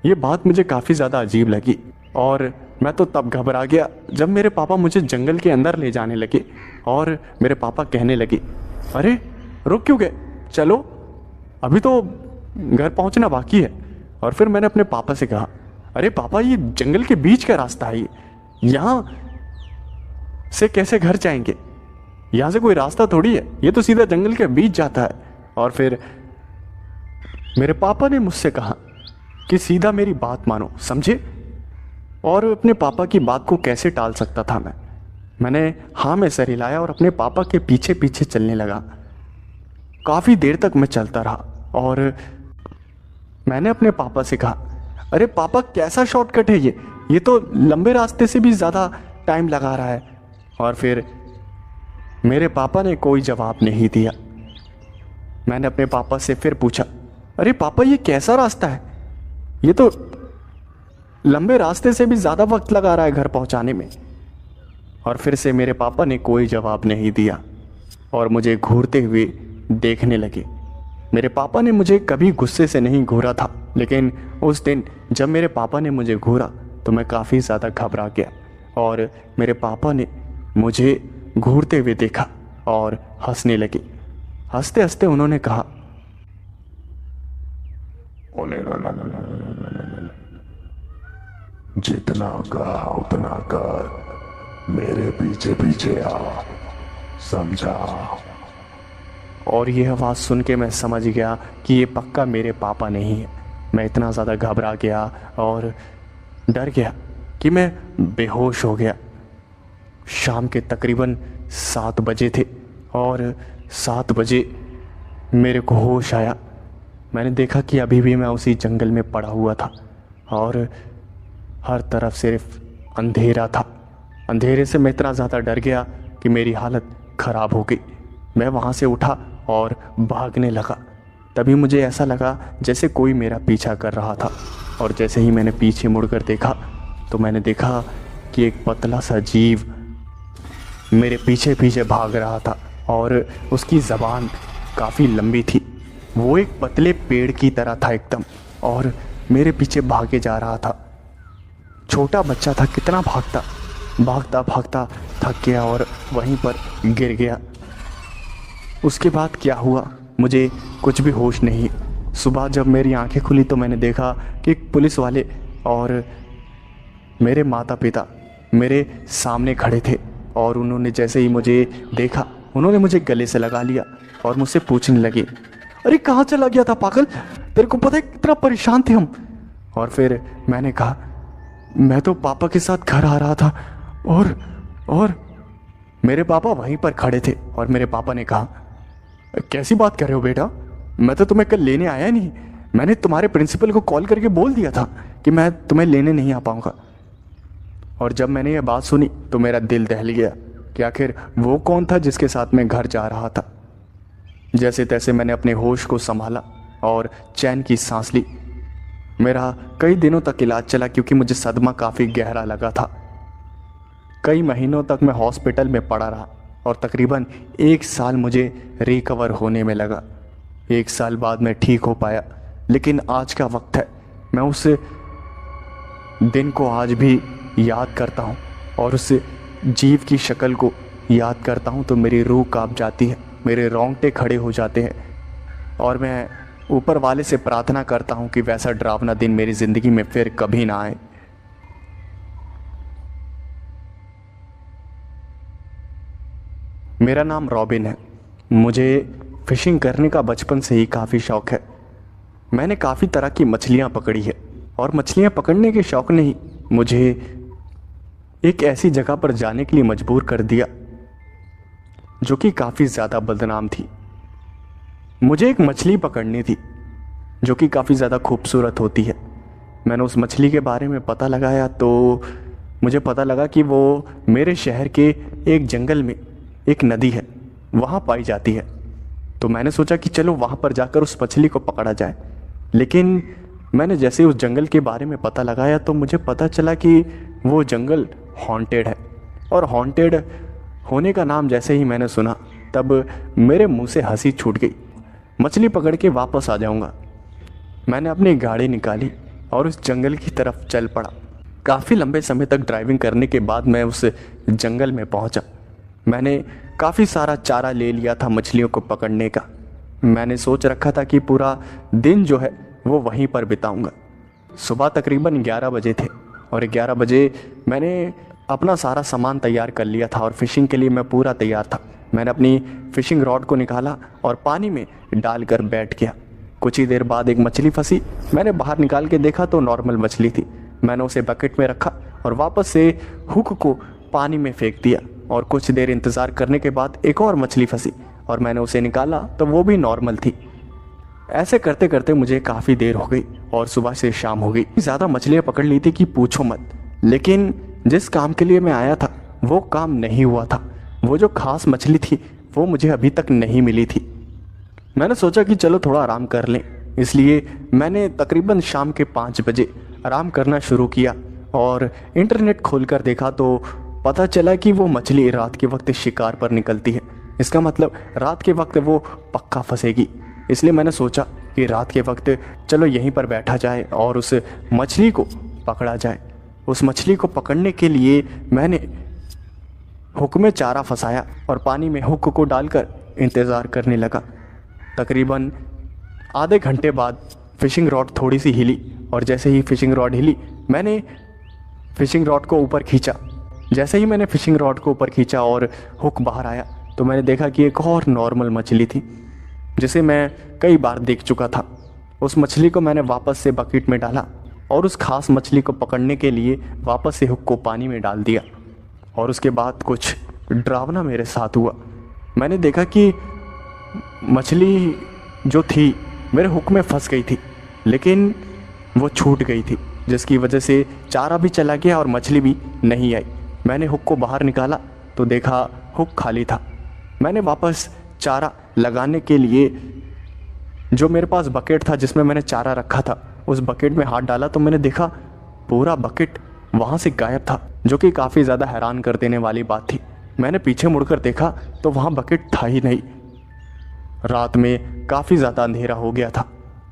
ये बात मुझे काफ़ी ज़्यादा अजीब लगी। और मैं तो तब घबरा गया जब मेरे पापा मुझे जंगल के अंदर ले जाने लगे, और मेरे पापा कहने लगे, अरे रुक क्यों गए, चलो अभी तो घर पहुंचना बाकी है। और फिर मैंने अपने पापा से कहा, अरे पापा ये जंगल के बीच का रास्ता है, यहाँ से कैसे घर जाएंगे? यहाँ से कोई रास्ता थोड़ी है, ये तो सीधा जंगल के बीच जाता है। और फिर मेरे पापा ने मुझसे कहा कि सीधा मेरी बात मानो, समझे? और अपने पापा की बात को कैसे टाल सकता था मैंने हाँ में सर हिलाया और अपने पापा के पीछे पीछे चलने लगा। काफ़ी देर तक मैं चलता रहा, और मैंने अपने पापा से कहा, अरे पापा कैसा शॉर्टकट है ये तो लंबे रास्ते से भी ज़्यादा टाइम लगा रहा है। और फिर मेरे पापा ने कोई जवाब नहीं दिया। मैंने अपने पापा से फिर पूछा, अरे पापा ये कैसा रास्ता है, ये तो लंबे रास्ते से भी ज़्यादा वक्त लगा रहा है घर पहुंचाने में। और फिर से मेरे पापा ने कोई जवाब नहीं दिया और मुझे घूरते हुए देखने लगे। मेरे पापा ने मुझे कभी गुस्से से नहीं घूरा था, लेकिन उस दिन जब मेरे पापा ने मुझे घूरा तो मैं काफ़ी ज़्यादा घबरा गया, और मेरे पापा ने मुझे घूरते हुए देखा और हंसने लगे। हंसते हंसते उन्होंने कहा, जितना कहा उतना कर, मेरे पीछे पीछे आ, समझा? और ये आवाज़ सुन के मैं समझ गया कि ये पक्का मेरे पापा नहीं है। मैं इतना ज़्यादा घबरा गया और डर गया कि मैं बेहोश हो गया। शाम के तकरीबन 7 बजे थे, और 7 बजे मेरे को होश आया। मैंने देखा कि अभी भी मैं उसी जंगल में पड़ा हुआ था, और हर तरफ सिर्फ अंधेरा था। अंधेरे से मैं इतना ज़्यादा डर गया कि मेरी हालत ख़राब हो गई। मैं वहाँ से उठा और भागने लगा। तभी मुझे ऐसा लगा जैसे कोई मेरा पीछा कर रहा था, और जैसे ही मैंने पीछे मुड़कर देखा तो मैंने देखा कि एक पतला सा जीव मेरे पीछे पीछे भाग रहा था और उसकी ज़बान काफ़ी लंबी थी। वो एक पतले पेड़ की तरह था एकदम, और मेरे पीछे भागे जा रहा था। छोटा बच्चा था, कितना भागता भागता भागता थक गया और वहीं पर गिर गया। उसके बाद क्या हुआ मुझे कुछ भी होश नहीं। सुबह जब मेरी आंखें खुली तो मैंने देखा कि एक पुलिस वाले और मेरे माता पिता मेरे सामने खड़े थे, और उन्होंने जैसे ही मुझे देखा उन्होंने मुझे गले से लगा लिया और मुझसे पूछने लगे, अरे कहाँ चला गया था पागल, तेरे को पता है कितना परेशान थे हम। और फिर मैंने कहा मैं तो पापा के साथ घर आ रहा था, और मेरे पापा वहीं पर खड़े थे। और मेरे पापा ने कहा कैसी बात कर रहे हो बेटा, मैं तो तुम्हें कल लेने आया नहीं, मैंने तुम्हारे प्रिंसिपल को कॉल करके बोल दिया था कि मैं तुम्हें लेने नहीं आ पाऊंगा। और जब मैंने ये बात सुनी तो मेरा दिल दहल गया कि आखिर वो कौन था जिसके साथ मैं घर जा रहा था। जैसे तैसे मैंने अपने होश को संभाला और चैन की सांस ली। मेरा कई दिनों तक इलाज चला क्योंकि मुझे सदमा काफ़ी गहरा लगा था। कई महीनों तक मैं हॉस्पिटल में पड़ा रहा और तकरीबन 1 साल मुझे रिकवर होने में लगा। 1 साल बाद मैं ठीक हो पाया, लेकिन आज का वक्त है, मैं उस दिन को आज भी याद करता हूँ और उस जीव की शक्ल को याद करता हूँ तो मेरी रूह कांप जाती है, मेरे रोंगटे खड़े हो जाते हैं, और मैं ऊपर वाले से प्रार्थना करता हूँ कि वैसा डरावना दिन मेरी ज़िंदगी में फिर कभी ना आए। मेरा नाम रॉबिन है। मुझे फ़िशिंग करने का बचपन से ही काफ़ी शौक़ है। मैंने काफ़ी तरह की मछलियाँ पकड़ी है, और मछलियाँ पकड़ने के शौक़ ने ही मुझे एक ऐसी जगह पर जाने के लिए मजबूर कर दिया जो कि काफ़ी ज़्यादा बदनाम थी। मुझे एक मछली पकड़नी थी जो कि काफ़ी ज़्यादा खूबसूरत होती है। मैंने उस मछली के बारे में पता लगाया तो मुझे पता लगा कि वो मेरे शहर के एक जंगल में एक नदी है, वहाँ पाई जाती है। तो मैंने सोचा कि चलो वहाँ पर जाकर उस मछली को पकड़ा जाए। लेकिन मैंने जैसे उस जंगल के बारे में पता लगाया तो मुझे पता चला कि वो जंगल हॉन्टेड है, और हॉन्टेड होने का नाम जैसे ही मैंने सुना तब मेरे मुंह से हंसी छूट गई। मछली पकड़ के वापस आ जाऊंगा। मैंने अपनी गाड़ी निकाली और उस जंगल की तरफ चल पड़ा। काफ़ी लंबे समय तक ड्राइविंग करने के बाद मैं उस जंगल में पहुंचा। मैंने काफ़ी सारा चारा ले लिया था मछलियों को पकड़ने का। मैंने सोच रखा था कि पूरा दिन जो है वो वहीं पर बिताऊंगा। सुबह तकरीबन 11 बजे थे और 11 बजे मैंने अपना सारा सामान तैयार कर लिया था और फिशिंग के लिए मैं पूरा तैयार था। मैंने अपनी फिशिंग रॉड को निकाला और पानी में डालकर बैठ गया। कुछ ही देर बाद एक मछली फंसी। मैंने बाहर निकाल के देखा तो नॉर्मल मछली थी। मैंने उसे बकेट में रखा और वापस से हुक को पानी में फेंक दिया, और कुछ देर इंतज़ार करने के बाद एक और मछली फंसी और मैंने उसे निकाला तो वो भी नॉर्मल थी। ऐसे करते करते मुझे काफ़ी देर हो गई और सुबह से शाम हो गई। ज़्यादा मछलियाँ पकड़ ली थी कि पूछो मत, लेकिन जिस काम के लिए मैं आया था वो काम नहीं हुआ था। वो जो खास मछली थी वो मुझे अभी तक नहीं मिली थी। मैंने सोचा कि चलो थोड़ा आराम कर लें, इसलिए मैंने तकरीबन शाम के 5 बजे आराम करना शुरू किया और इंटरनेट खोलकर देखा तो पता चला कि वो मछली रात के वक्त शिकार पर निकलती है। इसका मतलब रात के वक्त वो पक्का फंसेगी। इसलिए मैंने सोचा कि रात के वक्त चलो यहीं पर बैठा जाए और उस मछली को पकड़ा जाए। उस मछली को पकड़ने के लिए मैंने हुक में चारा फंसाया और पानी में हुक को डालकर इंतज़ार करने लगा। तकरीबन आधे घंटे बाद फिशिंग रॉड थोड़ी सी हिली, और जैसे ही फिशिंग रॉड हिली मैंने फिशिंग रॉड को ऊपर खींचा। जैसे ही मैंने फिशिंग रॉड को ऊपर खींचा और हुक बाहर आया तो मैंने देखा कि एक और नॉर्मल मछली थी जिसे मैं कई बार देख चुका था। उस मछली को मैंने वापस से बकेट में डाला और उस खास मछली को पकड़ने के लिए वापस से हुक को पानी में डाल दिया। और उसके बाद कुछ डरावना मेरे साथ हुआ। मैंने देखा कि मछली जो थी मेरे हुक में फंस गई थी, लेकिन वो छूट गई थी, जिसकी वजह से चारा भी चला गया और मछली भी नहीं आई। मैंने हुक को बाहर निकाला तो देखा हुक खाली था। मैंने वापस चारा लगाने के लिए जो मेरे पास बकेट था जिसमें मैंने चारा रखा था, उस बकेट में हाथ डाला तो मैंने देखा पूरा बकेट वहाँ से गायब था, जो कि काफ़ी ज़्यादा हैरान कर देने वाली बात थी। मैंने पीछे मुड़कर देखा तो वहाँ बकेट था ही नहीं। रात में काफ़ी ज़्यादा अंधेरा हो गया था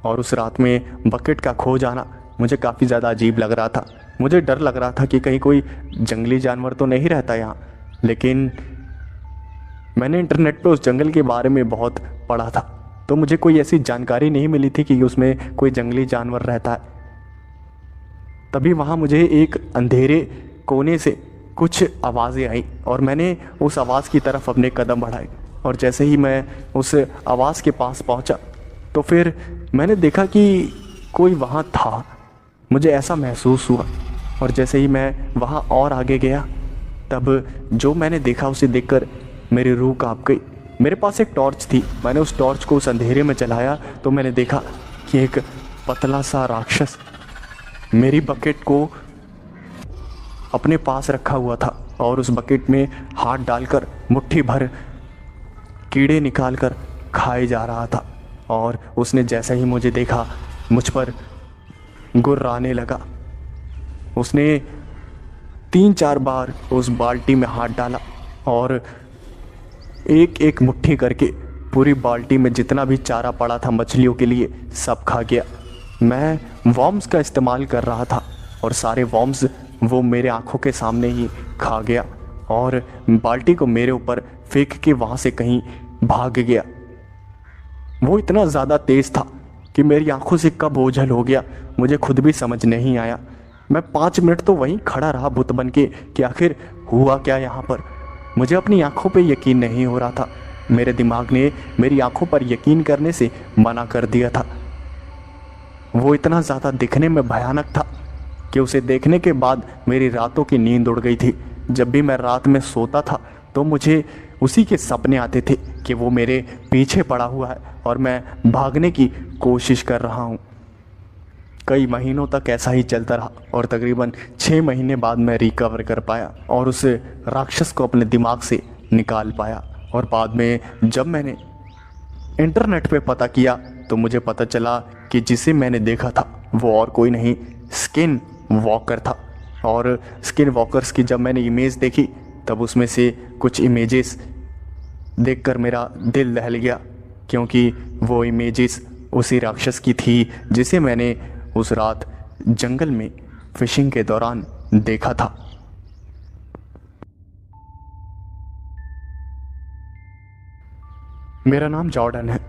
और उस रात में बकेट का खो जाना मुझे काफ़ी ज़्यादा अजीब लग रहा था। मुझे डर लग रहा था कि कहीं कोई जंगली जानवर तो नहीं रहता यहाँ। लेकिन मैंने इंटरनेट पे उस जंगल के बारे में बहुत पढ़ा था, तो मुझे कोई ऐसी जानकारी नहीं मिली थी कि उसमें कोई जंगली जानवर रहता है। तभी वहाँ मुझे एक अंधेरे कोने से कुछ आवाज़ें आई और मैंने उस आवाज़ की तरफ अपने कदम बढ़ाए। और जैसे ही मैं उस आवाज़ के पास पहुँचा तो फिर मैंने देखा कि कोई वहाँ था। मुझे ऐसा महसूस हुआ और जैसे ही मैं वहाँ और आगे गया तब जो मैंने देखा उसे देखकर मेरी रूह कांप गई। मेरे पास एक टॉर्च थी। मैंने उस टॉर्च को उस अंधेरे में जलाया तो मैंने देखा कि एक पतला सा राक्षस मेरी बकेट को अपने पास रखा हुआ था और उस बकेट में हाथ डालकर मुट्ठी भर कीड़े निकालकर खाए जा रहा था। और उसने जैसे ही मुझे देखा मुझ पर गुर्राने लगा। उसने 3-4 बार उस बाल्टी में हाथ डाला और एक एक मुट्ठी करके पूरी बाल्टी में जितना भी चारा पड़ा था मछलियों के लिए सब खा गया। मैं वॉर्म्स का इस्तेमाल कर रहा था और सारे वॉर्म्स वो मेरे आंखों के सामने ही खा गया और बाल्टी को मेरे ऊपर फेंक के वहाँ से कहीं भाग गया। वो इतना ज़्यादा तेज़ था कि मेरी आंखों से कब ओझल हो गया मुझे खुद भी समझ नहीं आया। मैं 5 मिनट तो वहीं खड़ा रहा बुत बन के कि आखिर हुआ क्या यहाँ पर। मुझे अपनी आंखों पे यकीन नहीं हो रहा था। मेरे दिमाग ने मेरी आंखों पर यकीन करने से मना कर दिया था। वो इतना ज़्यादा दिखने में भयानक था कि उसे देखने के बाद मेरी रातों की नींद उड़ गई थी। जब भी मैं रात में सोता था तो मुझे उसी के सपने आते थे कि वो मेरे पीछे पड़ा हुआ है और मैं भागने की कोशिश कर रहा हूँ। कई महीनों तक ऐसा ही चलता रहा और तकरीबन 6 महीने बाद मैं रिकवर कर पाया और उस राक्षस को अपने दिमाग से निकाल पाया। और बाद में जब मैंने इंटरनेट पे पता किया तो मुझे पता चला कि जिसे मैंने देखा था वो और कोई नहीं, स्किन वॉकर था। और स्किन वॉकर्स की जब मैंने इमेज देखी तब उसमें से कुछ इमेजेस देखकर मेरा दिल दहल गया, क्योंकि वो इमेजेस उसी राक्षस की थी जिसे मैंने उस रात जंगल में फिशिंग के दौरान देखा था। मेरा नाम जॉर्डन है।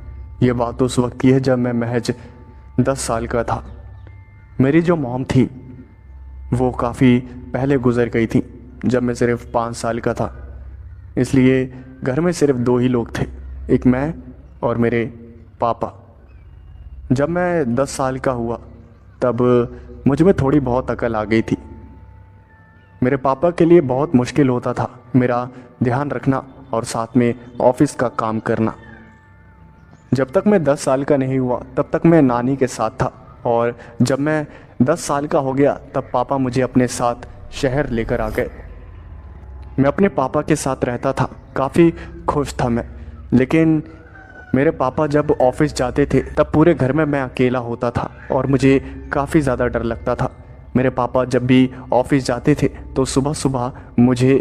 ये बात उस वक्त की है जब मैं महज 10 साल का था। मेरी जो मॉम थी वो काफ़ी पहले गुजर गई थी जब मैं सिर्फ 5 साल का था। इसलिए घर में सिर्फ 2 ही लोग थे, एक मैं और मेरे पापा। जब मैं 10 साल का हुआ तब मुझ में थोड़ी बहुत अकल आ गई थी। मेरे पापा के लिए बहुत मुश्किल होता था मेरा ध्यान रखना और साथ में ऑफिस का काम करना। जब तक मैं 10 साल का नहीं हुआ तब तक मैं नानी के साथ था और जब मैं 10 साल का हो गया तब पापा मुझे अपने साथ शहर लेकर आ गए। मैं अपने पापा के साथ रहता था, काफ़ी खुश था मैं। लेकिन मेरे पापा जब ऑफिस जाते थे तब पूरे घर में मैं अकेला होता था और मुझे काफ़ी ज़्यादा डर लगता था। मेरे पापा जब भी ऑफिस जाते थे तो सुबह सुबह मुझे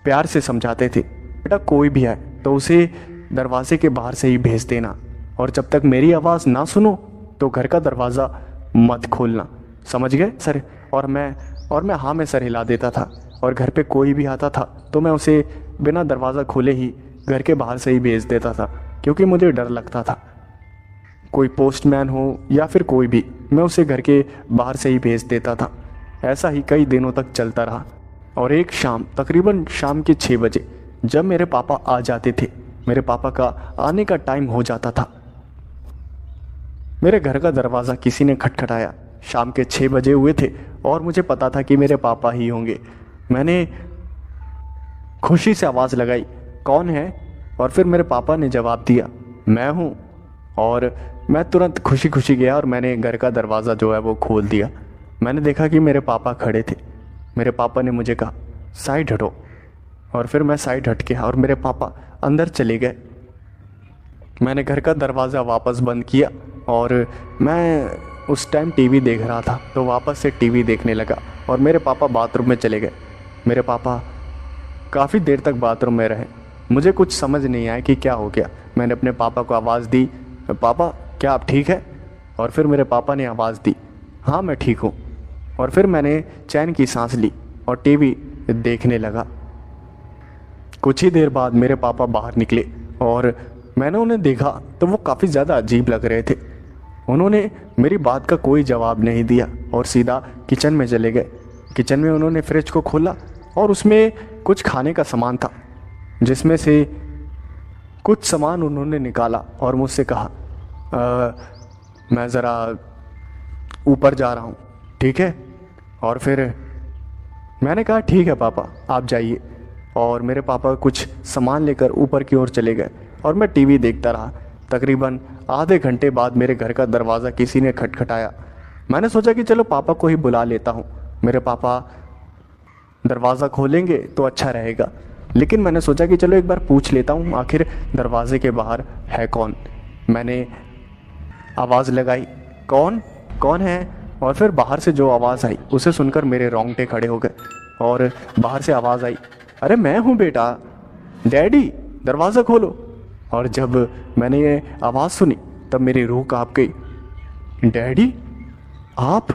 प्यार से समझाते थे, बेटा कोई भी आए तो उसे दरवाजे के बाहर से ही भेज देना और जब तक मेरी आवाज़ ना सुनो तो घर का दरवाज़ा मत खोलना, समझ गए सर? और मैं हाँ में सर हिला देता था। और घर पे कोई भी आता था तो मैं उसे बिना दरवाज़ा खोले ही घर के बाहर से ही भेज देता था, क्योंकि मुझे डर लगता था। कोई पोस्टमैन हो या फिर कोई भी, मैं उसे घर के बाहर से ही भेज देता था। ऐसा ही कई दिनों तक चलता रहा और एक शाम तकरीबन शाम के 6 बजे जब मेरे पापा आ जाते थे, मेरे पापा का आने का टाइम हो जाता था, मेरे घर का दरवाज़ा किसी ने खटखटाया। शाम के 6 बजे हुए थे और मुझे पता था कि मेरे पापा ही होंगे। मैंने खुशी से आवाज़ लगाई, कौन है? और फिर मेरे पापा ने जवाब दिया, मैं हूँ। और मैं तुरंत खुशी खुशी गया और मैंने घर का दरवाज़ा जो है वो खोल दिया। मैंने देखा कि मेरे पापा खड़े थे। मेरे पापा ने मुझे कहा साइड हटो, और फिर मैं साइड हट के और मेरे पापा अंदर चले गए। मैंने घर का दरवाज़ा वापस बंद किया और मैं उस टाइम टीवी देख रहा था, तो वापस से टीवी देखने लगा और मेरे पापा बाथरूम में चले गए। मेरे पापा काफ़ी देर तक बाथरूम में रहे। मुझे कुछ समझ नहीं आया कि क्या हो गया। मैंने अपने पापा को आवाज़ दी, पापा क्या आप ठीक है? और फिर मेरे पापा ने आवाज़ दी, हाँ मैं ठीक हूँ। और फिर मैंने चैन की सांस ली और टीवी देखने लगा। कुछ ही देर बाद मेरे पापा बाहर निकले और मैंने उन्हें देखा तो वो काफ़ी ज़्यादा अजीब लग रहे थे। उन्होंने मेरी बात का कोई जवाब नहीं दिया और सीधा किचन में चले गए। किचन में उन्होंने फ्रिज को खोला और उसमें कुछ खाने का सामान था, जिसमें से कुछ सामान उन्होंने निकाला और मुझसे कहा, मैं ज़रा ऊपर जा रहा हूँ, ठीक है? और फिर मैंने कहा ठीक है पापा आप जाइए। और मेरे पापा कुछ सामान लेकर ऊपर की ओर चले गए और मैं टीवी देखता रहा। तकरीबन आधे घंटे बाद मेरे घर का दरवाज़ा किसी ने खटखटाया। मैंने सोचा कि चलो पापा को ही बुला लेता हूँ, मेरे पापा दरवाज़ा खोलेंगे तो अच्छा रहेगा। लेकिन मैंने सोचा कि चलो एक बार पूछ लेता हूँ आखिर दरवाजे के बाहर है कौन। मैंने आवाज़ लगाई, कौन कौन है? और फिर बाहर से जो आवाज़ आई उसे सुनकर मेरे रोंगटे खड़े हो गए और बाहर से आवाज़ आई, अरे मैं हूँ बेटा, डैडी दरवाज़ा खोलो। और जब मैंने ये आवाज़ सुनी तब मेरी रूह काँप गई। डैडी आप?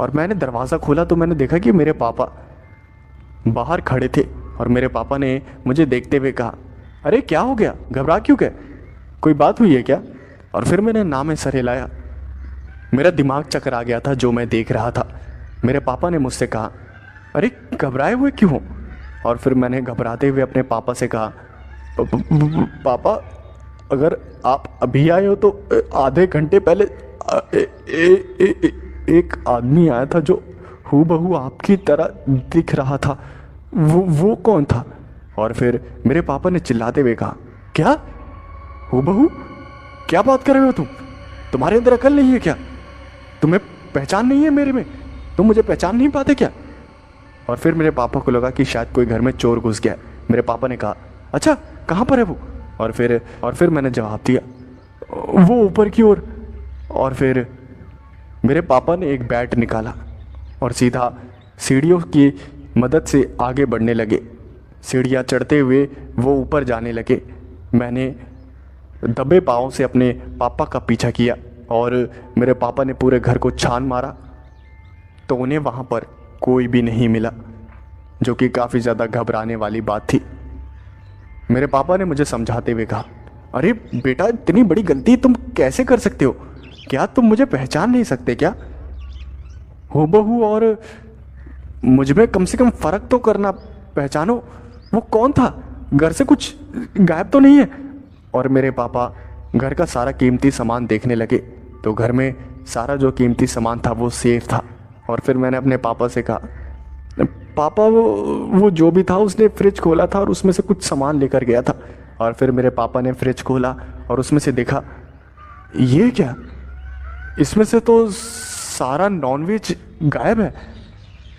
और मैंने दरवाज़ा खोला तो मैंने देखा कि मेरे पापा बाहर खड़े थे और मेरे पापा ने मुझे देखते हुए कहा, अरे क्या हो गया, घबरा क्यों गए, कोई बात हुई है क्या? और फिर मैंने ना में सर हिलाया। मेरा दिमाग चकरा गया था जो मैं देख रहा था। मेरे पापा ने मुझसे कहा, अरे घबराए हुए क्यों हो? और फिर मैंने घबराते हुए अपने पापा से कहा, पापा अगर आप अभी आए हो तो आधे घंटे पहले एक आदमी आया था जो हूबहू आपकी तरह दिख रहा था, वो कौन था? और फिर मेरे पापा ने चिल्लाते हुए कहा, क्या हूबहू? क्या बात कर रहे हो तुम? तुम्हारे अंदर अकल नहीं है क्या? तुम्हें पहचान नहीं है मेरे में? तुम मुझे पहचान नहीं पाते क्या? और फिर मेरे पापा को लगा कि शायद कोई घर में चोर घुस गया है। मेरे पापा ने कहा, अच्छा कहाँ पर है वो? और फिर मैंने जवाब दिया, वो ऊपर की ओर। और फिर मेरे पापा ने एक बैट निकाला और सीधा सीढ़ियों की मदद से आगे बढ़ने लगे। सीढ़ियाँ चढ़ते हुए वो ऊपर जाने लगे। मैंने दबे पाँव से अपने पापा का पीछा किया और मेरे पापा ने पूरे घर को छान मारा तो उन्हें वहाँ पर कोई भी नहीं मिला, जो कि काफ़ी ज़्यादा घबराने वाली बात थी। मेरे पापा ने मुझे समझाते हुए कहा, अरे बेटा इतनी बड़ी गलती तुम कैसे कर सकते हो? क्या तुम मुझे पहचान नहीं सकते क्या? हूबहू और मुझ में कम से कम फ़र्क तो करना, पहचानो वो कौन था? घर से कुछ गायब तो नहीं है? और मेरे पापा घर का सारा कीमती सामान देखने लगे तो घर में सारा जो कीमती सामान था वो सेफ था। और फिर मैंने अपने पापा से कहा, पापा वो जो भी था उसने फ्रिज खोला था और उसमें से कुछ सामान लेकर गया था। और फिर मेरे पापा ने फ्रिज खोला और उसमें से देखा, ये क्या, इसमें से तो सारा नॉनवेज गायब है।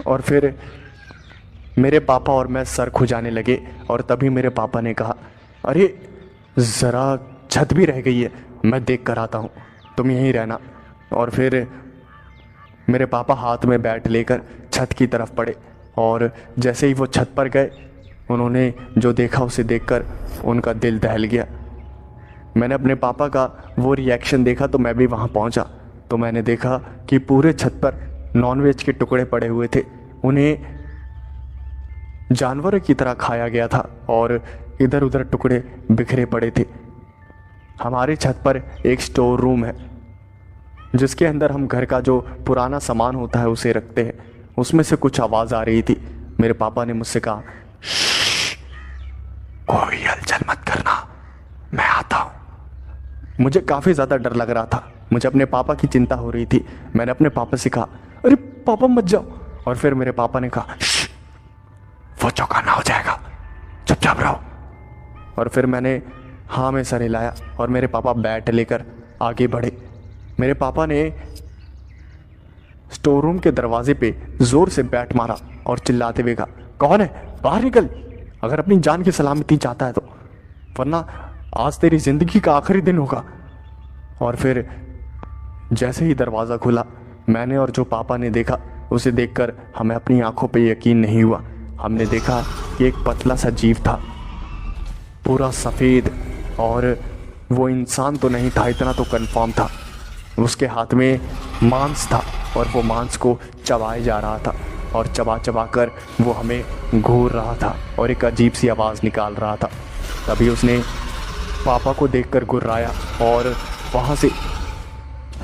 और फिर मेरे पापा और मैं सर खुजाने लगे और तभी मेरे पापा ने कहा, अरे ज़रा छत भी रह गई है, मैं देख कर आता हूँ, तुम यहीं रहना। और फिर मेरे पापा हाथ में बैट लेकर छत की तरफ पड़े और जैसे ही वो छत पर गए उन्होंने जो देखा उसे देखकर उनका दिल दहल गया। मैंने अपने पापा का वो रिएक्शन देखा तो मैं भी वहाँ पहुँचा तो मैंने देखा कि पूरे छत पर नॉनवेज के टुकड़े पड़े हुए थे। उन्हें जानवर की तरह खाया गया था और इधर उधर टुकड़े बिखरे पड़े थे। हमारी छत पर एक स्टोर रूम है जिसके अंदर हम घर का जो पुराना सामान होता है उसे रखते हैं। उसमें से कुछ आवाज़ आ रही थी। मेरे पापा ने मुझसे कहा, कोई हलचल मत करना, मैं आता हूँ। मुझे काफ़ी ज़्यादा डर लग रहा था, मुझे अपने पापा की चिंता हो रही थी। मैंने अपने पापा से कहा, अरे पापा मत जाओ। और फिर मेरे पापा ने कहा, वो चौंकाना हो जाएगा, चुपचाप रहो। और फिर मैंने हाँ में सर हिलाया और मेरे पापा बैट लेकर आगे बढ़े। मेरे पापा ने स्टोर रूम के दरवाजे पे जोर से बैट मारा और चिल्लाते हुए कहा, कौन है, बाहर निकल, अगर अपनी जान की सलामती चाहता है तो, वरना आज तेरी जिंदगी का आखिरी दिन होगा। और फिर जैसे ही दरवाज़ा खुला, मैंने और जो पापा ने देखा उसे देखकर हमें अपनी आंखों पे यकीन नहीं हुआ। हमने देखा कि एक पतला सा जीव था, पूरा सफ़ेद, और वो इंसान तो नहीं था, इतना तो कंफर्म था। उसके हाथ में मांस था और वो मांस को चबाए जा रहा था और चबा चबा कर वो हमें घूर रहा था और एक अजीब सी आवाज़ निकाल रहा था। तभी उसने पापा को देखकर गुर्राया और वहाँ से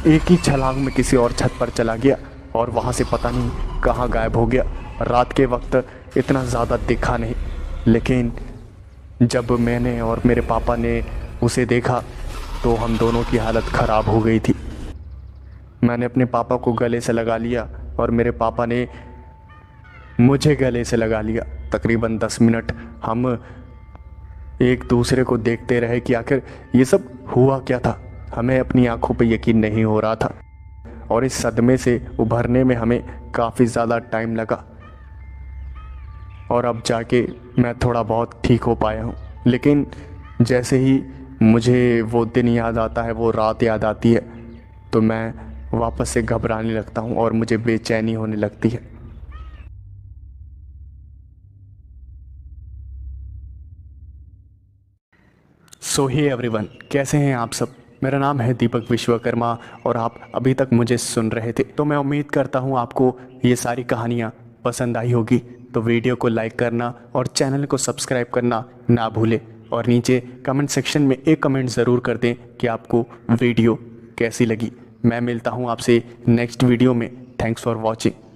एक ही छलांग में किसी और छत पर चला गया और वहाँ से पता नहीं कहाँ गायब हो गया। रात के वक्त इतना ज़्यादा दिखा नहीं, लेकिन जब मैंने और मेरे पापा ने उसे देखा तो हम दोनों की हालत ख़राब हो गई थी। मैंने अपने पापा को गले से लगा लिया और मेरे पापा ने मुझे गले से लगा लिया। तकरीबन 10 मिनट हम एक दूसरे को देखते रहे कि आखिर ये सब हुआ क्या था। हमें अपनी आंखों पे यकीन नहीं हो रहा था और इस सदमे से उभरने में हमें काफ़ी ज़्यादा टाइम लगा और अब जाके मैं थोड़ा बहुत ठीक हो पाया हूँ। लेकिन जैसे ही मुझे वो दिन याद आता है, वो रात याद आती है, तो मैं वापस से घबराने लगता हूँ और मुझे बेचैनी होने लगती है। सो हे एवरीवन, कैसे हैं आप सब। मेरा नाम है दीपक विश्वकर्मा और आप अभी तक मुझे सुन रहे थे। तो मैं उम्मीद करता हूँ आपको ये सारी कहानियाँ पसंद आई होगी। तो वीडियो को लाइक करना और चैनल को सब्सक्राइब करना ना भूलें और नीचे कमेंट सेक्शन में एक कमेंट ज़रूर कर दें कि आपको वीडियो कैसी लगी। मैं मिलता हूँ आपसे नेक्स्ट वीडियो में। Thanks for watching.